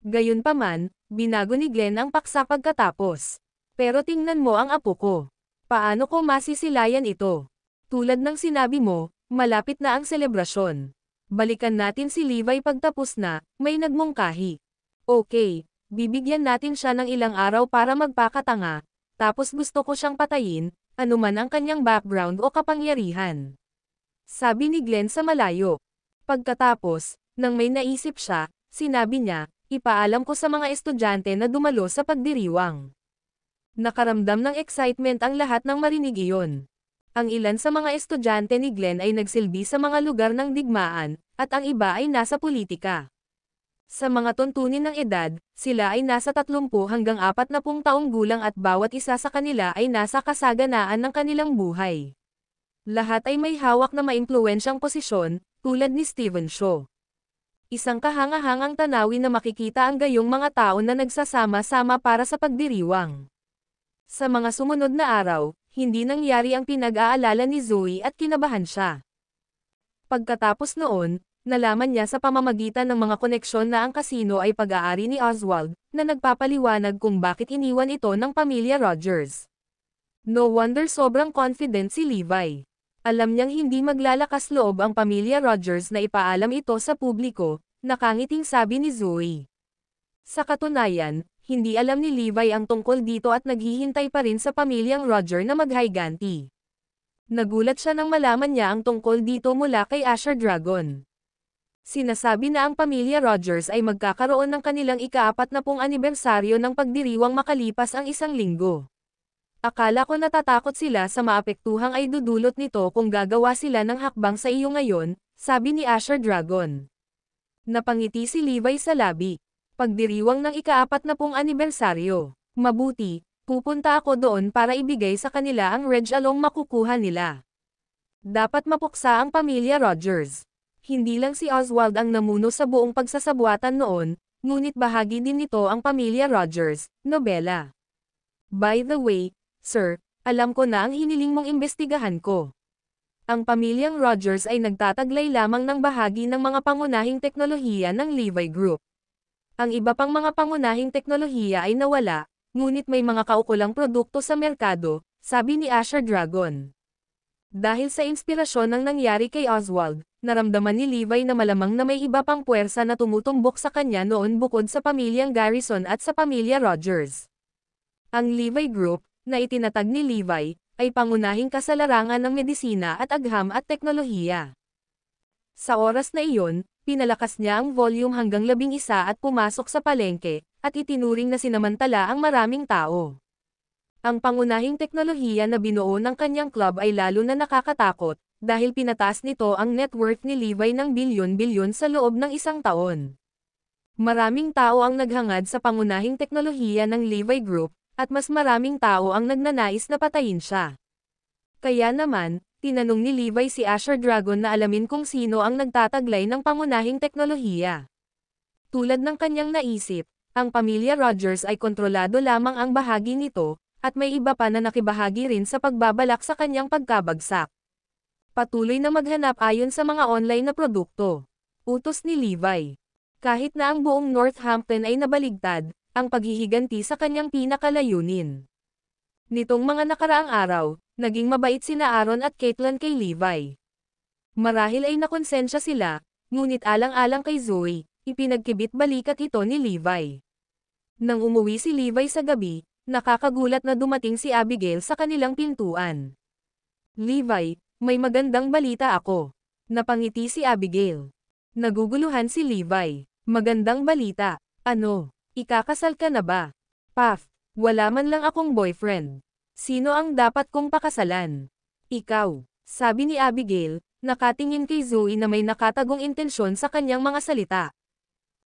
Gayunpaman, binago ni Glenn ang paksa pagkatapos. Pero tingnan mo ang apo ko. Paano ko masisilayan ito? Tulad ng sinabi mo, malapit na ang selebrasyon. Balikan natin si Levi pagtapos na, may nagmungkahi. Okay, bibigyan natin siya ng ilang araw para magpakatanga, tapos gusto ko siyang patayin, anuman ang kanyang background o kapangyarihan. Sabi ni Glenn sa malayo. Pagkatapos, nang may naisip siya, sinabi niya, Ipaalam ko sa mga estudyante na dumalo sa pagdiriwang. Nakaramdam ng excitement ang lahat nang marinig iyon. Ang ilan sa mga estudyante ni Glenn ay nagsilbi sa mga lugar ng digmaan, at ang iba ay nasa politika. Sa mga tuntunin ng edad, sila ay nasa 30 hanggang 40 taong gulang at bawat isa sa kanila ay nasa kasaganaan ng kanilang buhay. Lahat ay may hawak na maimpluwensyang posisyon, tulad ni Stephen Shaw. Isang kahanga-hangang tanawin na makikita ang gayong mga tao na nagsasama-sama para sa pagdiriwang. Sa mga sumunod na araw, hindi nangyari ang pinag-aalala ni Zoe at kinabahan siya. Pagkatapos noon, nalaman niya sa pamamagitan ng mga koneksyon na ang kasino ay pag-aari ni Oswald, na nagpapaliwanag kung bakit iniwan ito ng pamilya Rogers. No wonder sobrang confident si Levi. Alam niyang hindi maglalakas loob ang pamilya Rogers na ipaalam ito sa publiko, nakangiting sabi ni Zoe. Sa katunayan, hindi alam ni Levi ang tungkol dito at naghihintay pa rin sa pamilyang Roger na maghayganti. Nagulat siya nang malaman niya ang tungkol dito mula kay Asher Dragon. Sinasabi na ang pamilya Rogers ay magkakaroon ng kanilang ika-40 anibersaryo ng pagdiriwang makalipas ang 1 linggo. Akala ko natatakot sila sa maapektuhang ay dudulot nito kung gagawa sila ng hakbang sa iyo ngayon, sabi ni Asher Dragon. Napangiti si Levi sa labi. Pagdiriwang ng ika-40 anibersaryo. Mabuti, pupunta ako doon para ibigay sa kanila ang regalong makukuha nila. Dapat mapuksa ang pamilya Rogers. Hindi lang si Oswald ang namuno sa buong pagsasabuatan noon, ngunit bahagi din nito ang pamilya Rogers, nobela. By the way, Sir, alam ko na ang hiniling mong imbestigahan ko. Ang pamilyang Rogers ay nagtataglay lamang ng bahagi ng mga pangunahing teknolohiya ng Levi Group. Ang iba pang mga pangunahing teknolohiya ay nawala, ngunit may mga kaukulang produkto sa merkado, sabi ni Asher Dragon. Dahil sa inspirasyon ng nangyari kay Oswald, naramdaman ni Levi na malamang na may iba pang puwersa na tumutumbok sa kanya noon bukod sa pamilyang Garrison at sa pamilya Rogers. Ang Levi Group, na itinatag ni Levi, ay pangunahing kasalarangan ng medisina at agham at teknolohiya. Sa oras na iyon, pinalakas niya ang volume hanggang 11 at pumasok sa palengke, at itinuring na sinamantala ang maraming tao. Ang pangunahing teknolohiya na binuo ng kanyang club ay lalo na nakakatakot, dahil pinataas nito ang net worth ni Levi ng bilyon-bilyon sa loob ng 1 taon. Maraming tao ang naghangad sa pangunahing teknolohiya ng Levi Group, at mas maraming tao ang nagnanais na patayin siya. Kaya naman, tinanong ni Levi si Asher Dragon na alamin kung sino ang nagtataglay ng pangunahing teknolohiya. Tulad ng kanyang naisip, ang pamilya Rogers ay kontrolado lamang ang bahagi nito, at may iba pa na nakibahagi rin sa pagbabalak sa kanyang pagkabagsak. Patuloy na maghanap ayon sa mga online na produkto. Utos ni Levi. Kahit na ang buong Northampton ay nabaligtad, ang paghihiganti sa kanyang pinakalayunin. Nitong mga nakaraang araw, naging mabait sina Aaron at Caitlin kay Levi. Marahil ay nakonsensya sila, ngunit alang-alang kay Zoe, ipinagkibit balikat ito ni Levi. Nang umuwi si Levi sa gabi, nakakagulat na dumating si Abigail sa kanilang pintuan. Levi, may magandang balita ako. Napangiti si Abigail. Naguguluhan si Levi. Magandang balita. Ano? Ikakasal ka na ba? Paf, wala man lang akong boyfriend. Sino ang dapat kong pakasalan? Ikaw, sabi ni Abigail, nakatingin kay Zoe na may nakatagong intensyon sa kanyang mga salita.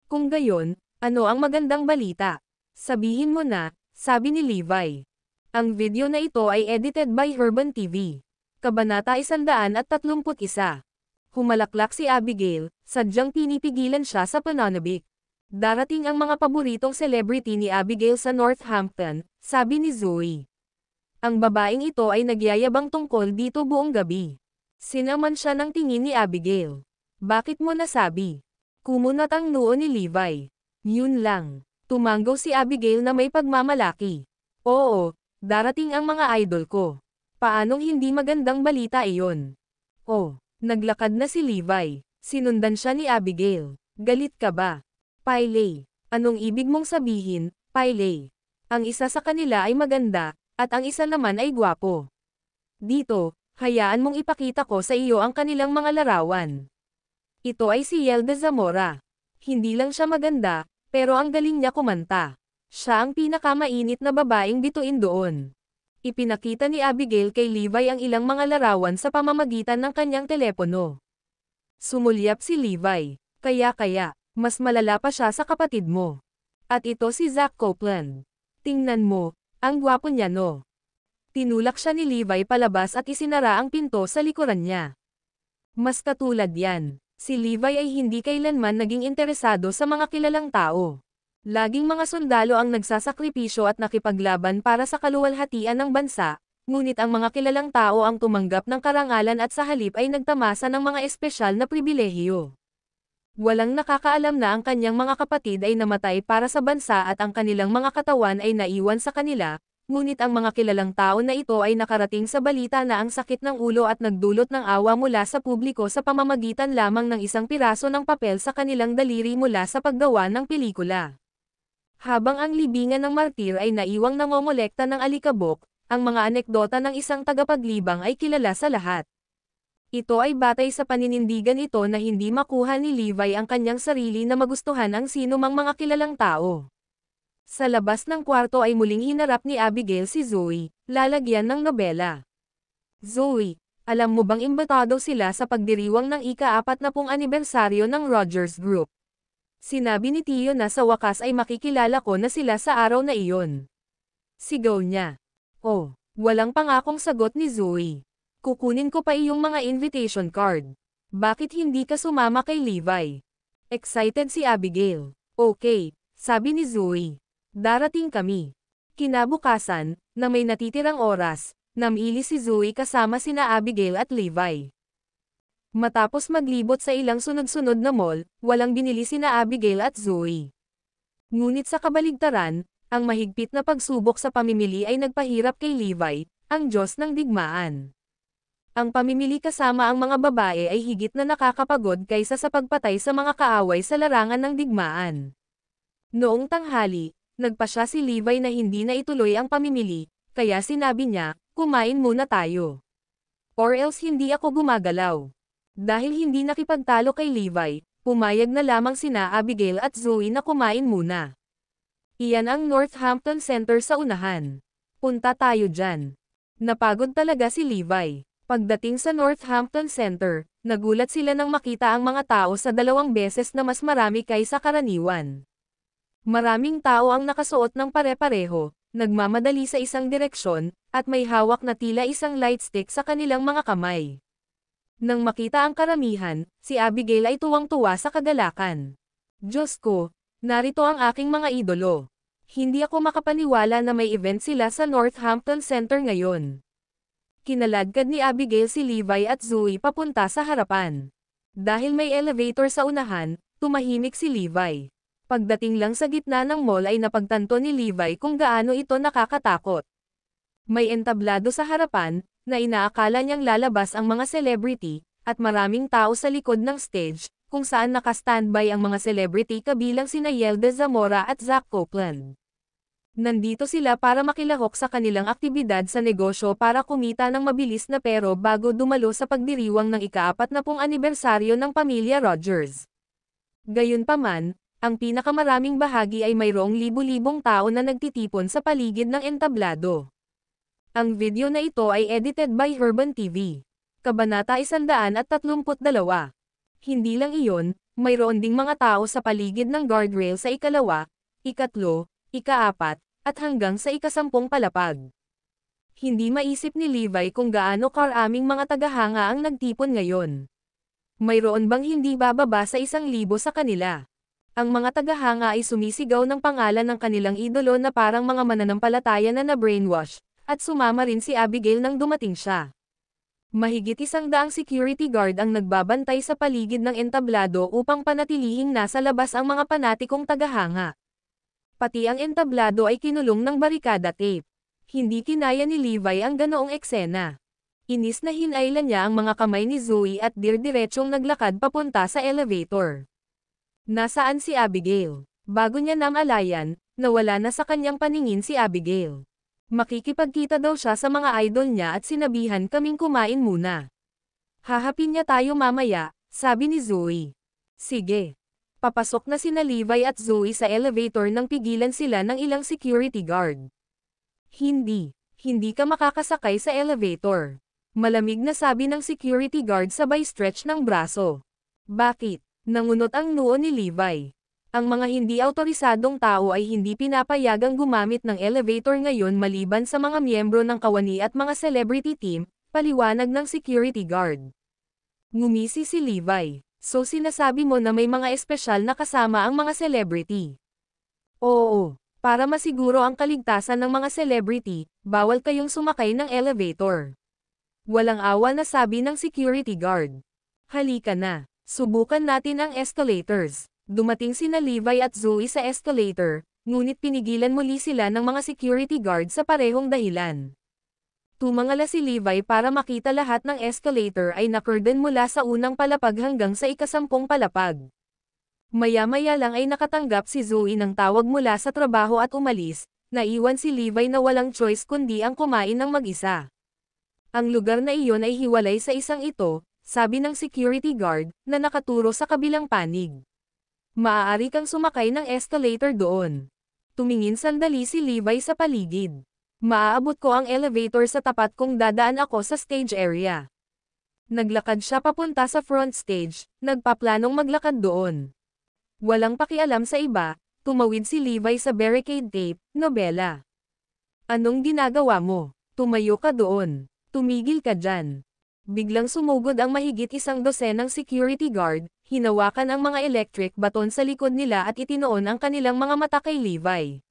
Kung gayon, ano ang magandang balita? Sabihin mo na, sabi ni Levi. Ang video na ito ay edited by Herban TV. Kabanata 131. Humalaklak si Abigail, sadyang pinipigilan siya sa pananabik. Darating ang mga paboritong celebrity ni Abigail sa Northampton, sabi ni Zoe. Ang babaeng ito ay nagyayabang tungkol dito buong gabi. Sinaman siya ng tingin ni Abigail. Bakit mo nasabi? Kumunat ang noo ni Levi. Yun lang. Tumanggaw si Abigail na may pagmamalaki. Oo, darating ang mga idol ko. Paanong hindi magandang balita iyon? Oh, naglakad na si Levi. Sinundan siya ni Abigail. Galit ka ba? Piley. Anong ibig mong sabihin, Piley? Ang isa sa kanila ay maganda, at ang isa naman ay gwapo. Dito, hayaan mong ipakita ko sa iyo ang kanilang mga larawan. Ito ay si Yelda Zamora. Hindi lang siya maganda, Pero ang galing niya kumanta. Siya ang pinakamainit na babaeng bituin doon. Ipinakita ni Abigail kay Levi ang ilang mga larawan sa pamamagitan ng kanyang telepono. Sumulyap si Levi. Kaya, mas malala pa siya sa kapatid mo. At ito si Zach Copeland. Tingnan mo, ang gwapo niya no. Tinulak siya ni Levi palabas at isinara ang pinto sa likuran niya. Mas katulad yan. Si Levi ay hindi kailanman naging interesado sa mga kilalang tao. Laging mga sundalo ang nagsasakripisyo at nakipaglaban para sa kaluwalhatian ng bansa, ngunit ang mga kilalang tao ang tumanggap ng karangalan at sa halip ay nagtamasa ng mga espesyal na pribilehiyo. Walang nakakaalam na ang kanyang mga kapatid ay namatay para sa bansa at ang kanilang mga katawan ay naiwan sa kanila, ngunit ang mga kilalang tao na ito ay nakarating sa balita na ang sakit ng ulo at nagdulot ng awa mula sa publiko sa pamamagitan lamang ng isang piraso ng papel sa kanilang daliri mula sa paggawa ng pelikula. Habang ang libingan ng martir ay naiwang nangongolekta ng alikabok, ang mga anekdota ng isang tagapaglibang ay kilala sa lahat. Ito ay batay sa paninindigan ito na hindi makuha ni Levi ang kanyang sarili na magustuhan ang sinumang mga kilalang tao. Sa labas ng kwarto ay muling hinarap ni Abigail si Zoe, lalagyan ng nobela. Zoe, alam mo bang imbitado sila sa pagdiriwang ng ika-40 anibersaryo ng Rogers Group? Sinabi ni Tio na sa wakas ay makikilala ko na sila sa araw na iyon. Sigaw niya. Oh, walang pangakong sagot ni Zoe. Kukunin ko pa iyong mga invitation card. Bakit hindi ka sumama kay Levi? Excited si Abigail. Okay, sabi ni Zoe. Darating kami. Kinabukasan, na may natitirang oras, namili si Zoe kasama sina Abigail at Levi. Matapos maglibot sa ilang sunod-sunod na mall, walang binili sina Abigail at Zoe. Ngunit sa kabaligtaran, ang mahigpit na pagsubok sa pamimili ay nagpahirap kay Levi, ang Diyos ng digmaan. Ang pamimili kasama ang mga babae ay higit na nakakapagod kaysa sa pagpatay sa mga kaaway sa larangan ng digmaan. Noong tanghali, nagpasya si Levi na hindi na ituloy ang pamimili, kaya sinabi niya, kumain muna tayo. Or else hindi ako gumagalaw. Dahil hindi nakipagtalo kay Levi, pumayag na lamang sina Abigail at Zoe na kumain muna. Iyan ang Northampton Center sa unahan. Punta tayo dyan. Napagod talaga si Levi. Pagdating sa Northampton Center, nagulat sila nang makita ang mga tao sa 2 beses na mas marami kaysa karaniwan. Maraming tao ang nakasuot ng pare-pareho, nagmamadali sa isang direksyon, at may hawak na tila isang light stick sa kanilang mga kamay. Nang makita ang karamihan, si Abigail ay tuwang-tuwa sa kagalakan. Diyos ko, narito ang aking mga idolo. Hindi ako makapaniwala na may event sila sa Northampton Center ngayon. Kinaladkad ni Abigail si Levi at Zoe papunta sa harapan. Dahil may elevator sa unahan, tumahimik si Levi. Pagdating lang sa gitna ng mall ay napagtanto ni Levi kung gaano ito nakakatakot. May entablado sa harapan, na inaakala niyang lalabas ang mga celebrity, at maraming tao sa likod ng stage, kung saan nakastandby ang mga celebrity kabilang sina Yelda Zamora at Zach Copeland. Nandito sila para makilahok sa kanilang aktibidad sa negosyo para kumita ng mabilis na pero bago dumalo sa pagdiriwang ng ika-40 anibersaryo ng pamilya Rogers. Gayunpaman, ang pinakamaraming bahagi ay mayroong libu-libong tao na nagtitipon sa paligid ng entablado. Ang video na ito ay edited by Urban TV. Kabanata 132. Hindi lang iyon, mayroon ding mga tao sa paligid ng guardrail sa ikalawa, ikatlo, ika-4, at hanggang sa ika-10 palapag. Hindi maisip ni Levi kung gaano karaming mga tagahanga ang nagtipon ngayon. Mayroon bang hindi bababa sa 1,000 sa kanila? Ang mga tagahanga ay sumisigaw ng pangalan ng kanilang idolo na parang mga mananampalataya na na-brainwash, at sumama rin si Abigail nang dumating siya. Mahigit 100 security guard ang nagbabantay sa paligid ng entablado upang panatilihing nasa labas ang mga panatikong tagahanga. Pati ang entablado ay kinulong ng barikada tape. Hindi kinaya ni Levi ang ganoong eksena. Inis na hinailan niya ang mga kamay ni Zoe at dirdiretsong naglakad papunta sa elevator. Nasaan si Abigail? Bago niya namalayan, nawala na sa kanyang paningin si Abigail. Makikipagkita daw siya sa mga idol niya at sinabihan kaming kumain muna. Hahapin niya tayo mamaya, sabi ni Zoe. Sige. Papasok na sina Levi at Zoe sa elevator nang pigilan sila ng ilang security guard. Hindi ka makakasakay sa elevator. Malamig na sabi ng security guard sabay stretch ng braso. Bakit? Nangunot ang noo ni Levi. Ang mga hindi awtorisadong tao ay hindi pinapayagang gumamit ng elevator ngayon maliban sa mga miyembro ng kawani at mga celebrity team, paliwanag ng security guard. Ngumisi si Levi. So sinasabi mo na may mga espesyal na kasama ang mga celebrity? Oo, para masiguro ang kaligtasan ng mga celebrity, bawal kayong sumakay ng elevator. Walang awa na sabi ng security guard. Halika na, subukan natin ang escalators. Dumating sina Levi at Zoe sa escalator, ngunit pinigilan muli sila ng mga security guard sa parehong dahilan. Tumangala si Levi para makita lahat ng escalator ay nakurden mula sa unang palapag hanggang sa ika-10 palapag. Maya-maya lang ay nakatanggap si Zoe ng tawag mula sa trabaho at umalis, naiwan si Levi na walang choice kundi ang kumain ng mag-isa. Ang lugar na iyon ay hiwalay sa isang ito, sabi ng security guard, na nakaturo sa kabilang panig. Maaari kang sumakay ng escalator doon. Tumingin sandali si Levi sa paligid. Maaabot ko ang elevator sa tapat kung dadaan ako sa stage area. Naglakad siya papunta sa front stage, nagpaplanong maglakad doon. Walang pakialam sa iba, tumawid si Levi sa barricade tape, nobela. Anong ginagawa mo? Tumayo ka doon. Tumigil ka dyan. Biglang sumugod ang mahigit 12 security guard, hinawakan ang mga electric baton sa likod nila at itinoon ang kanilang mga mata kay Levi.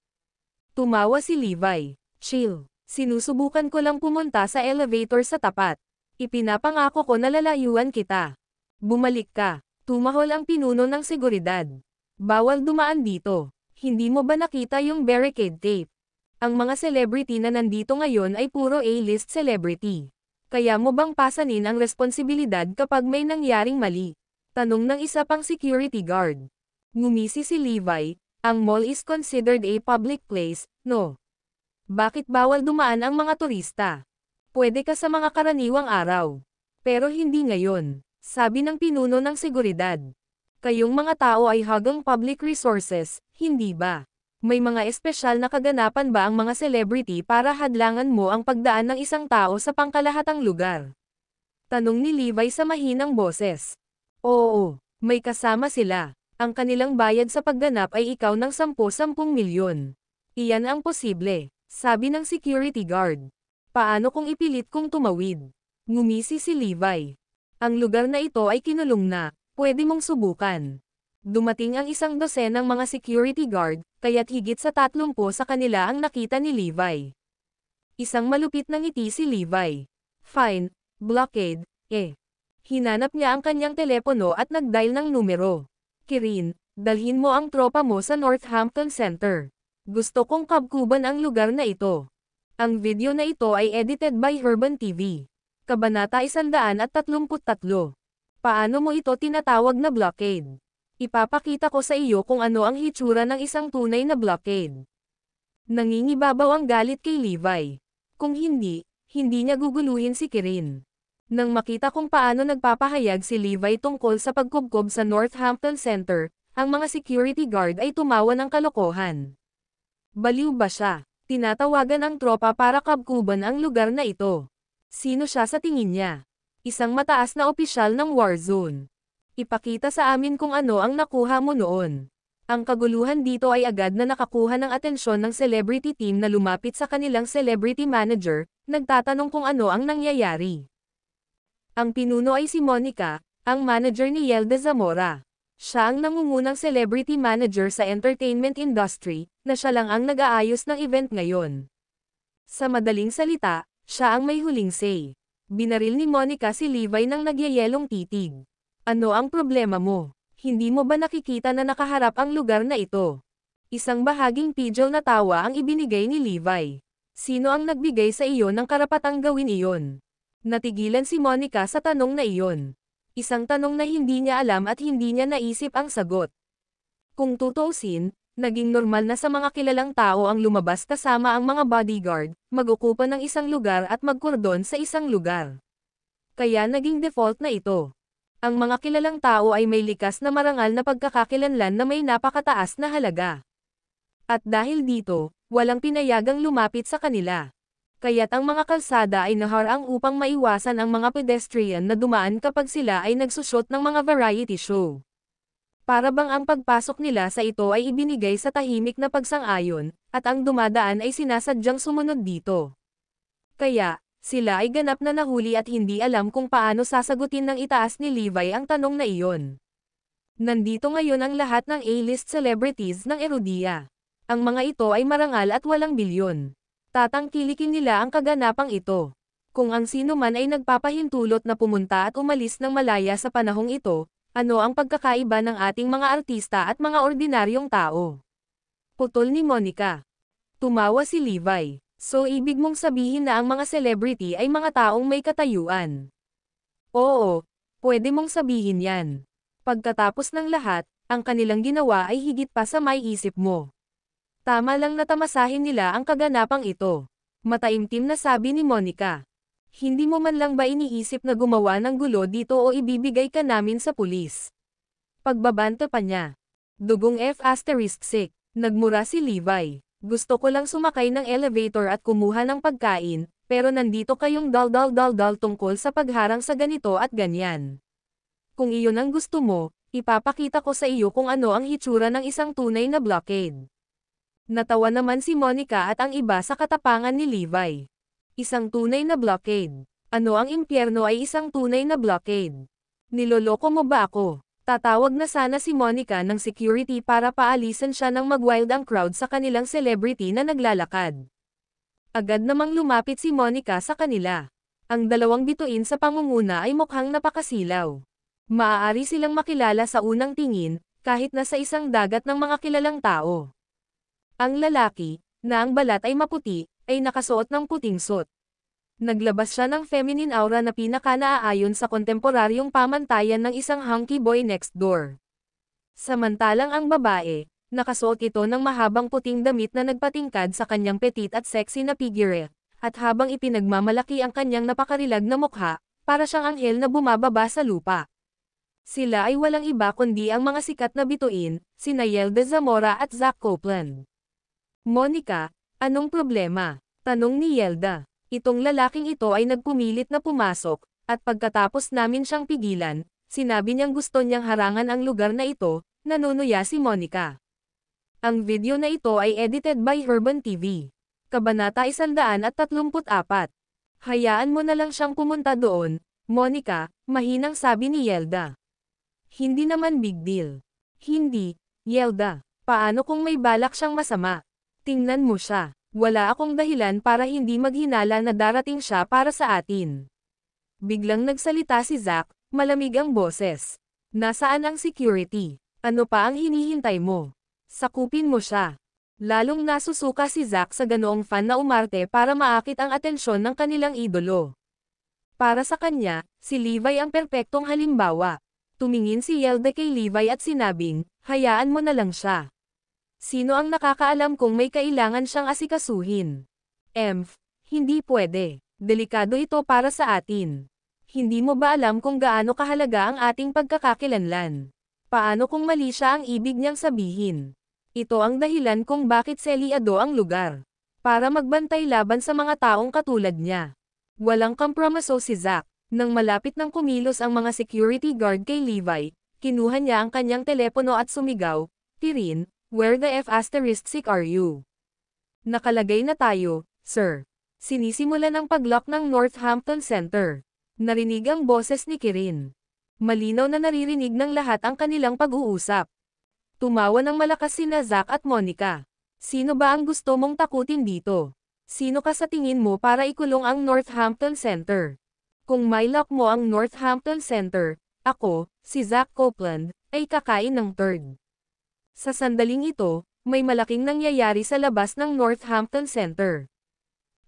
Tumawa si Levi. Chill. Sinusubukan ko lang pumunta sa elevator sa tapat. Ipinapangako ko na lalayuan kita. Bumalik ka. Tumahol ang pinuno ng seguridad. Bawal dumaan dito. Hindi mo ba nakita yung barricade tape? Ang mga celebrity na nandito ngayon ay puro A-list celebrity. Kaya mo bang pasanin ang responsibilidad kapag may nangyaring mali? Tanong ng isa pang security guard. Ngumisi si Levi, ang mall is considered a public place, no? Bakit bawal dumaan ang mga turista? Pwede ka sa mga karaniwang araw. Pero hindi ngayon, sabi ng pinuno ng seguridad. Kayong mga tao ay hagang public resources, hindi ba? May mga espesyal na kaganapan ba ang mga celebrity para hadlangan mo ang pagdaan ng isang tao sa pangkalahatang lugar? Tanong ni Levi sa mahinang boses. Oo, may kasama sila. Ang kanilang bayad sa pagganap ay ikaw ng 10 milyon. Iyan ang posible. Sabi ng security guard. Paano kung ipilit kong tumawid? Ngumisi si Levi. Ang lugar na ito ay kinulong na, pwede mong subukan. Dumating ang 12 mga security guard, kaya't higit sa 30 sa kanila ang nakita ni Levi. Isang malupit na ngiti si Levi. Fine, blockade, Hinanap niya ang kanyang telepono at nag-dial ng numero. Kirin, dalhin mo ang tropa mo sa Northampton Center. Gusto kong kabkuban ang lugar na ito. Ang video na ito ay edited by Urban TV. Kabanata 133. Paano mo ito tinatawag na blockade? Ipapakita ko sa iyo kung ano ang hitsura ng isang tunay na blockade. Nangingibabaw ang galit kay Levi. Kung hindi niya guguluhin si Kirin. Nang makita kung paano nagpapahayag si Levi tungkol sa pagkubkob sa Northampton Center, ang mga security guard ay tumawa ng kalokohan. Baliw ba siya? Tinatawagan ang tropa para kabkuban ang lugar na ito. Sino siya sa tingin niya? Isang mataas na opisyal ng Warzone. Ipakita sa amin kung ano ang nakuha mo noon. Ang kaguluhan dito ay agad na nakakuha ng atensyon ng celebrity team na lumapit sa kanilang celebrity manager, nagtatanong kung ano ang nangyayari. Ang pinuno ay si Monica, ang manager ni Yelda Zamora. Siya ang nangungunang celebrity manager sa entertainment industry, na siya lang ang nag-aayos ng event ngayon. Sa madaling salita, siya ang may huling say. Binaril ni Monica si Levi ng nagyayelong titig. Ano ang problema mo? Hindi mo ba nakikita na nakaharap ang lugar na ito? Isang bahaging pidgel na tawa ang ibinigay ni Levi. Sino ang nagbigay sa iyo ng karapatang gawin iyon? Natigilan si Monica sa tanong na iyon. Isang tanong na hindi niya alam at hindi niya naisip ang sagot. Kung tutuusin, naging normal na sa mga kilalang tao ang lumabas kasama ang mga bodyguard, mag-ukupa ng isang lugar at magkordon sa isang lugar. Kaya naging default na ito. Ang mga kilalang tao ay may likas na marangal na pagkakakilanlan na may napakataas na halaga. At dahil dito, walang pinayagang lumapit sa kanila. Kaya't ang mga kalsada ay naharang upang maiwasan ang mga pedestrian na dumaan kapag sila ay nagsushoot ng mga variety show. Para bang ang pagpasok nila sa ito ay ibinigay sa tahimik na pagsang-ayon, at ang dumadaan ay sinasadyang sumunod dito. Kaya, sila ay ganap na nahuli at hindi alam kung paano sasagutin ng itaas ni Levi ang tanong na iyon. Nandito ngayon ang lahat ng A-list celebrities ng Erodia. Ang mga ito ay marangal at walang bilyon. Tatangkilikin nila ang kaganapang ito. Kung ang sino man ay nagpapahintulot na pumunta at umalis ng malaya sa panahong ito, ano ang pagkakaiba ng ating mga artista at mga ordinaryong tao? Putol ni Monica. Tumawa si Levi. So ibig mong sabihin na ang mga celebrity ay mga taong may katayuan? Oo, pwede mong sabihin yan. Pagkatapos ng lahat, ang kanilang ginawa ay higit pa sa may isip mo. Tama lang na tamasahin nila ang kaganapang ito. Mataimtim na sabi ni Monica. Hindi mo man lang ba iniisip na gumawa ng gulo dito o ibibigay ka namin sa pulis? Pagbabanta pa niya. Dugong F***. Nagmura si Levi. Gusto ko lang sumakay ng elevator at kumuha ng pagkain, pero nandito kayong dal tungkol sa pagharang sa ganito at ganyan. Kung iyon ang gusto mo, ipapakita ko sa iyo kung ano ang hitsura ng isang tunay na blockade. Natawa naman si Monica at ang iba sa katapangan ni Levi. Isang tunay na blockade. Ano ang impyerno ay isang tunay na blockade? Niloloko mo ba ako? Tatawag na sana si Monica ng security para paalisan siya ng mag-wild ang crowd sa kanilang celebrity na naglalakad. Agad namang lumapit si Monica sa kanila. Ang dalawang bituin sa pangunguna ay mukhang napakasilaw. Maaari silang makilala sa unang tingin, kahit nasa isang dagat ng mga kilalang tao. Ang lalaki, na ang balat ay maputi, ay nakasuot ng puting suit. Naglabas siya ng feminine aura na pinaka-naaayon sa kontemporaryong pamantayan ng isang hunky boy next door. Samantalang ang babae, nakasuot ito ng mahabang puting damit na nagpatingkad sa kanyang petite at sexy na figure, at habang ipinagmamalaki ang kanyang napakarilag na mukha, para siyang anghel na bumababa sa lupa. Sila ay walang iba kundi ang mga sikat na bituin, sina Yelda Zamora at Zach Copeland. Monica, anong problema? Tanong ni Yelda. Itong lalaking ito ay nagpumilit na pumasok, at pagkatapos namin siyang pigilan, sinabi niyang gusto niyang harangan ang lugar na ito, nanunuya si Monica. Ang video na ito ay edited by Herban TV. Kabanata 134. Hayaan mo na lang siyang pumunta doon, Monica, mahinang sabi ni Yelda. Hindi naman big deal. Hindi, Yelda. Paano kung may balak siyang masama? Tingnan mo siya. Wala akong dahilan para hindi maghinala na darating siya para sa atin. Biglang nagsalita si Zach, malamig ang boses. Nasaan ang security? Ano pa ang hinihintay mo? Sakupin mo siya. Lalong nasusuka si Zach sa ganoong fan na umarte para maakit ang atensyon ng kanilang idolo. Para sa kanya, si Levi ang perpektong halimbawa. Tumingin si Yelda kay Levi at sinabing, hayaan mo na lang siya. Sino ang nakakaalam kung may kailangan siyang asikasuhin? Hindi pwede. Delikado ito para sa atin. Hindi mo ba alam kung gaano kahalaga ang ating pagkakakilanlan? Paano kung mali siya ang ibig niyang sabihin? Ito ang dahilan kung bakit selyado ang lugar. Para magbantay laban sa mga taong katulad niya. Walang kompromiso si Zach. Nang malapit ng kumilos ang mga security guard kay Levi, kinuha niya ang kanyang telepono at sumigaw, Tirin, where the F*** are you? Nakalagay na tayo, sir. Sinisimula ng paglock ng Northampton Center. Narinig ang boses ni Kirin. Malinaw na naririnig ng lahat ang kanilang pag-uusap. Tumawa ng malakas sina Zach at Monica. Sino ba ang gusto mong takutin dito? Sino ka sa tingin mo para ikulong ang Northampton Center? Kung may lock mo ang Northampton Center, ako, si Zach Copeland, ay kakain ng third. Sa sandaling ito, may malaking nangyayari sa labas ng Northampton Center.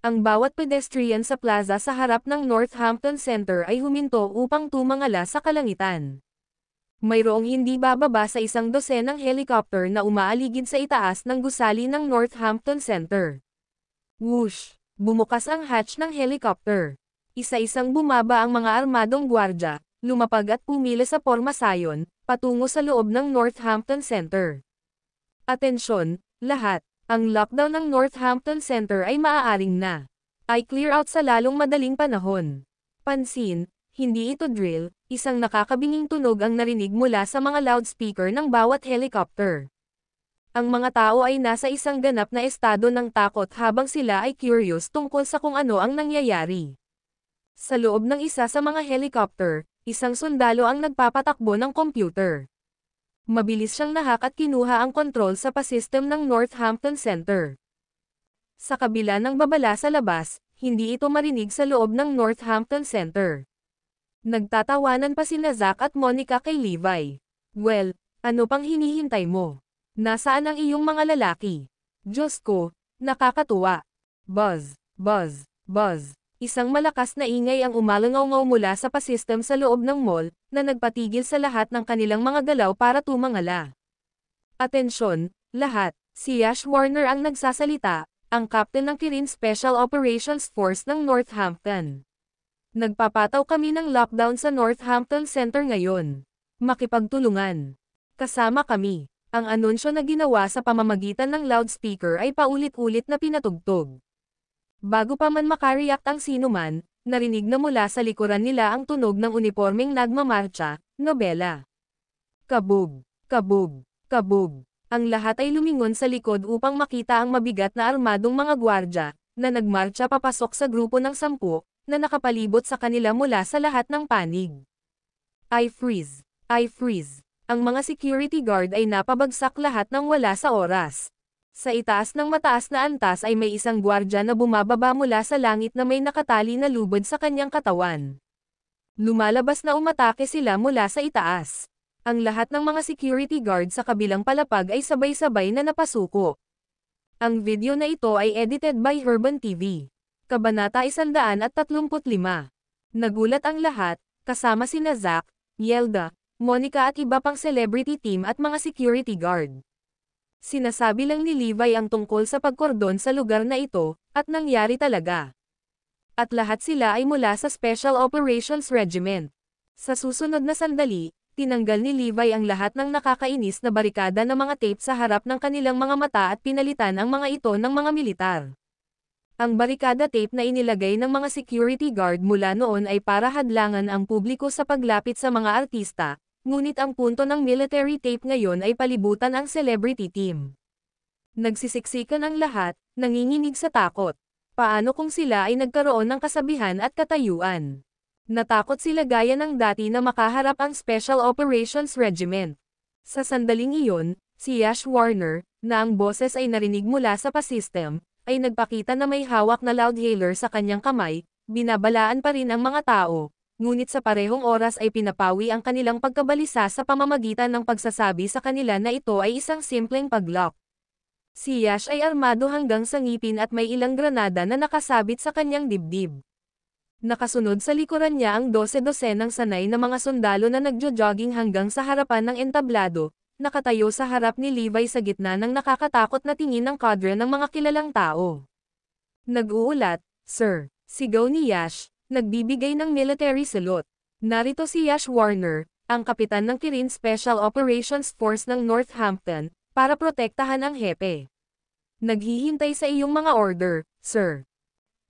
Ang bawat pedestrian sa plaza sa harap ng Northampton Center ay huminto upang tumangala sa kalangitan. Mayroong hindi bababa sa 100 ng helicopter na umaaligid sa itaas ng gusali ng Northampton Center. Whoosh! Bumukas ang hatch ng helicopter. Isa-isang bumaba ang mga armadong gwardya, lumapag at pumila sa pormasayon, patungo sa loob ng Northampton Center. Atensyon, lahat, ang lockdown ng Northampton Center ay maaaring ay clear out sa lalong madaling panahon. Pansin, hindi ito drill, isang nakakabinging tunog ang narinig mula sa mga loudspeaker ng bawat helicopter. Ang mga tao ay nasa isang ganap na estado ng takot habang sila ay curious tungkol sa kung ano ang nangyayari. Sa loob ng isa sa mga helicopter, isang sundalo ang nagpapatakbo ng computer. Mabilis siyang nahak at kinuha ang kontrol sa pasistem ng Northampton Center. Sa kabila ng babala sa labas, hindi ito marinig sa loob ng Northampton Center. Nagtatawanan pa sina Zack at Monica kay Levi. Well, ano pang hinihintay mo? Nasaan ang iyong mga lalaki? Diyos ko, nakakatuwa. Buzz, buzz, buzz. Isang malakas na ingay ang umalangaw-ngaw mula sa pasistem sa loob ng mall, na nagpatigil sa lahat ng kanilang mga galaw para tumangala. Atensyon, lahat, si Yash Warner ang nagsasalita, ang captain ng Kirin Special Operations Force ng Northampton. Nagpapataw kami ng lockdown sa Northampton Center ngayon. Makipagtulungan. Kasama kami. Ang anunsyo na ginawa sa pamamagitan ng loudspeaker ay paulit-ulit na pinatugtog. Bago pa man makareact ang sinuman, narinig na mula sa likuran nila ang tunog ng unipormeng nagmamarcha, nobela. Kabog, kabog, kabog. Ang lahat ay lumingon sa likod upang makita ang mabigat na armadong mga gwardya, na nagmarcha papasok sa grupo ng 10, na nakapalibot sa kanila mula sa lahat ng panig. I freeze. I freeze. Ang mga security guard ay napabagsak lahat ng wala sa oras. Sa itaas ng mataas na antas ay may isang gwardya na bumababa mula sa langit na may nakatali na lubid sa kanyang katawan. Lumalabas na umatake sila mula sa itaas. Ang lahat ng mga security guard sa kabilang palapag ay sabay-sabay na napasuko. Ang video na ito ay edited by Herban TV. Kabanata 135. Nagulat ang lahat, kasama sina Zack, Yelda, Monica at iba pang celebrity team at mga security guard. Sinasabi lang ni Levi ang tungkol sa pagkordon sa lugar na ito, at nangyari talaga. At lahat sila ay mula sa Special Operations Regiment. Sa susunod na sandali, tinanggal ni Levi ang lahat ng nakakainis na barikada ng mga tape sa harap ng kanilang mga mata at pinalitan ang mga ito ng mga militar. Ang barikada tape na inilagay ng mga security guard mula noon ay para hadlangan ang publiko sa paglapit sa mga artista. Ngunit ang punto ng military tape ngayon ay palibutan ang celebrity team. Nagsisiksikan ang lahat, nanginginig sa takot. Paano kung sila ay nagkaroon ng kasabihan at katayuan? Natakot sila gaya ng dati na makaharap ang Special Operations Regiment. Sa sandaling iyon, si Yash Warner, na ang boses ay narinig mula sa pasistem, ay nagpakita na may hawak na loudhailer sa kanyang kamay, binabalaan pa rin ang mga tao. Ngunit sa parehong oras ay pinapawi ang kanilang pagkabalisa sa pamamagitan ng pagsasabi sa kanila na ito ay isang simpleng paglock. Si Yash ay armado hanggang sa ngipin at may ilang granada na nakasabit sa kanyang dibdib. Nakasunod sa likuran niya ang 12-12 ng sanay na mga sundalo na nagjo-jogging hanggang sa harapan ng entablado, nakatayo sa harap ni Levi sa gitna ng nakakatakot na tingin ng kadre ng mga kilalang tao. Nag-uulat, sir, sigaw ni Yash. Nagbibigay ng military salute. Narito si Yash Warner, ang kapitan ng Kirin Special Operations Force ng Northampton, para protektahan ang hepe. Naghihintay sa iyong mga order, sir.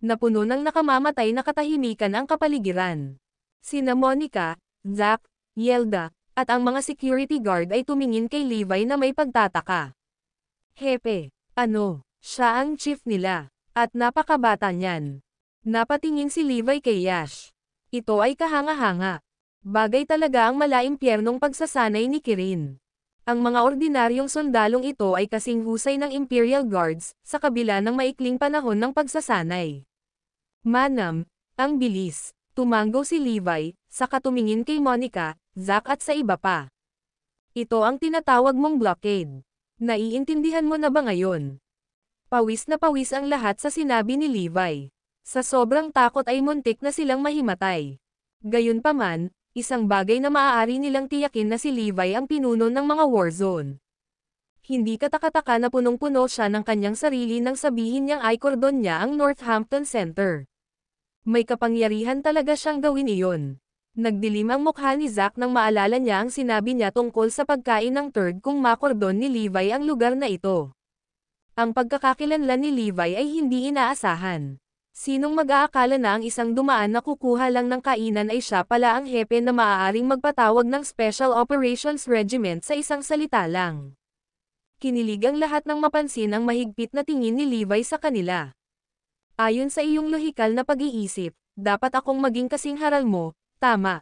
Napuno ng nakamamatay na katahimikan ang kapaligiran. Sina Monica, Zack, Yelda, at ang mga security guard ay tumingin kay Levi na may pagtataka. Hepe, ano, siya ang chief nila, at napakabata niyan. Napatingin si Levi kay Yash. Ito ay kahanga-hanga. Bagay talaga ang malaimpyernong pagsasanay ni Kirin. Ang mga ordinaryong sundalong ito ay kasing husay ng Imperial Guards, sa kabila ng maikling panahon ng pagsasanay. Manam, ang bilis. Tumango si Levi, saka tumingin kay Monica, Zack at sa iba pa. Ito ang tinatawag mong blockade. Naiintindihan mo na ba ngayon? Pawis na pawis ang lahat sa sinabi ni Levi. Sa sobrang takot ay muntik na silang mahimatay. Gayunpaman, isang bagay na maaari nilang tiyakin na si Levi ang pinuno ng mga war zone. Hindi katakataka na punong-puno siya ng kanyang sarili nang sabihin niyang ay kordon niya ang Northampton Center. May kapangyarihan talaga siyang gawin iyon. Nagdilim ang mukha ni Zack nang maalala niya ang sinabi niya tungkol sa pagkain ng third kung makordon ni Levi ang lugar na ito. Ang pagkakakilanlan ni Levi ay hindi inaasahan. Sinong mag-aakala na ang isang dumaan na kukuha lang ng kainan ay siya pala ang hepe na maaaring magpatawag ng Special Operations Regiment sa isang salita lang. Kinilig ang lahat nang mapansin ang mahigpit na tingin ni Levi sa kanila. Ayon sa iyong lohikal na pag-iisip, dapat akong maging kasing haral mo, tama.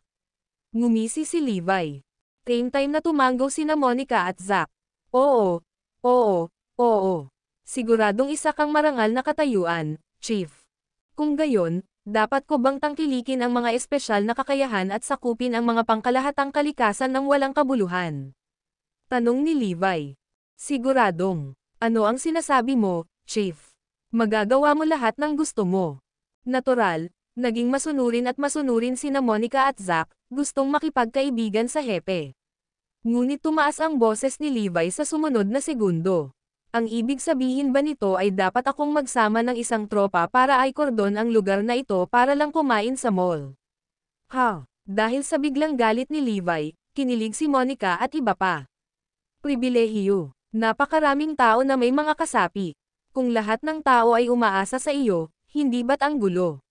Ngumisi si Levi. Same time na tumanggo sina Monica at Zack. Oo, oo, oo. Siguradong isa kang marangal na katayuan, Chief. Kung gayon, dapat ko bang tangkilikin ang mga espesyal na kakayahan at sakupin ang mga pangkalahatang kalikasan ng walang kabuluhan? Tanong ni Levi. Siguradong. Ano ang sinasabi mo, Chief? Magagawa mo lahat ng gusto mo. Natural, naging masunurin at masunurin sina Monica at Zack, gustong makipagkaibigan sa hepe. Ngunit tumaas ang boses ni Levi sa sumunod na segundo. Ang ibig sabihin ba nito ay dapat akong magsama ng isang tropa para ay kordon ang lugar na ito para lang kumain sa mall? Ha? Dahil sa biglang galit ni Levi, kinilig si Monica at iba pa. Pribilehiyo. Napakaraming tao na may mga kasapi. Kung lahat ng tao ay umaasa sa iyo, hindi ba't ang gulo?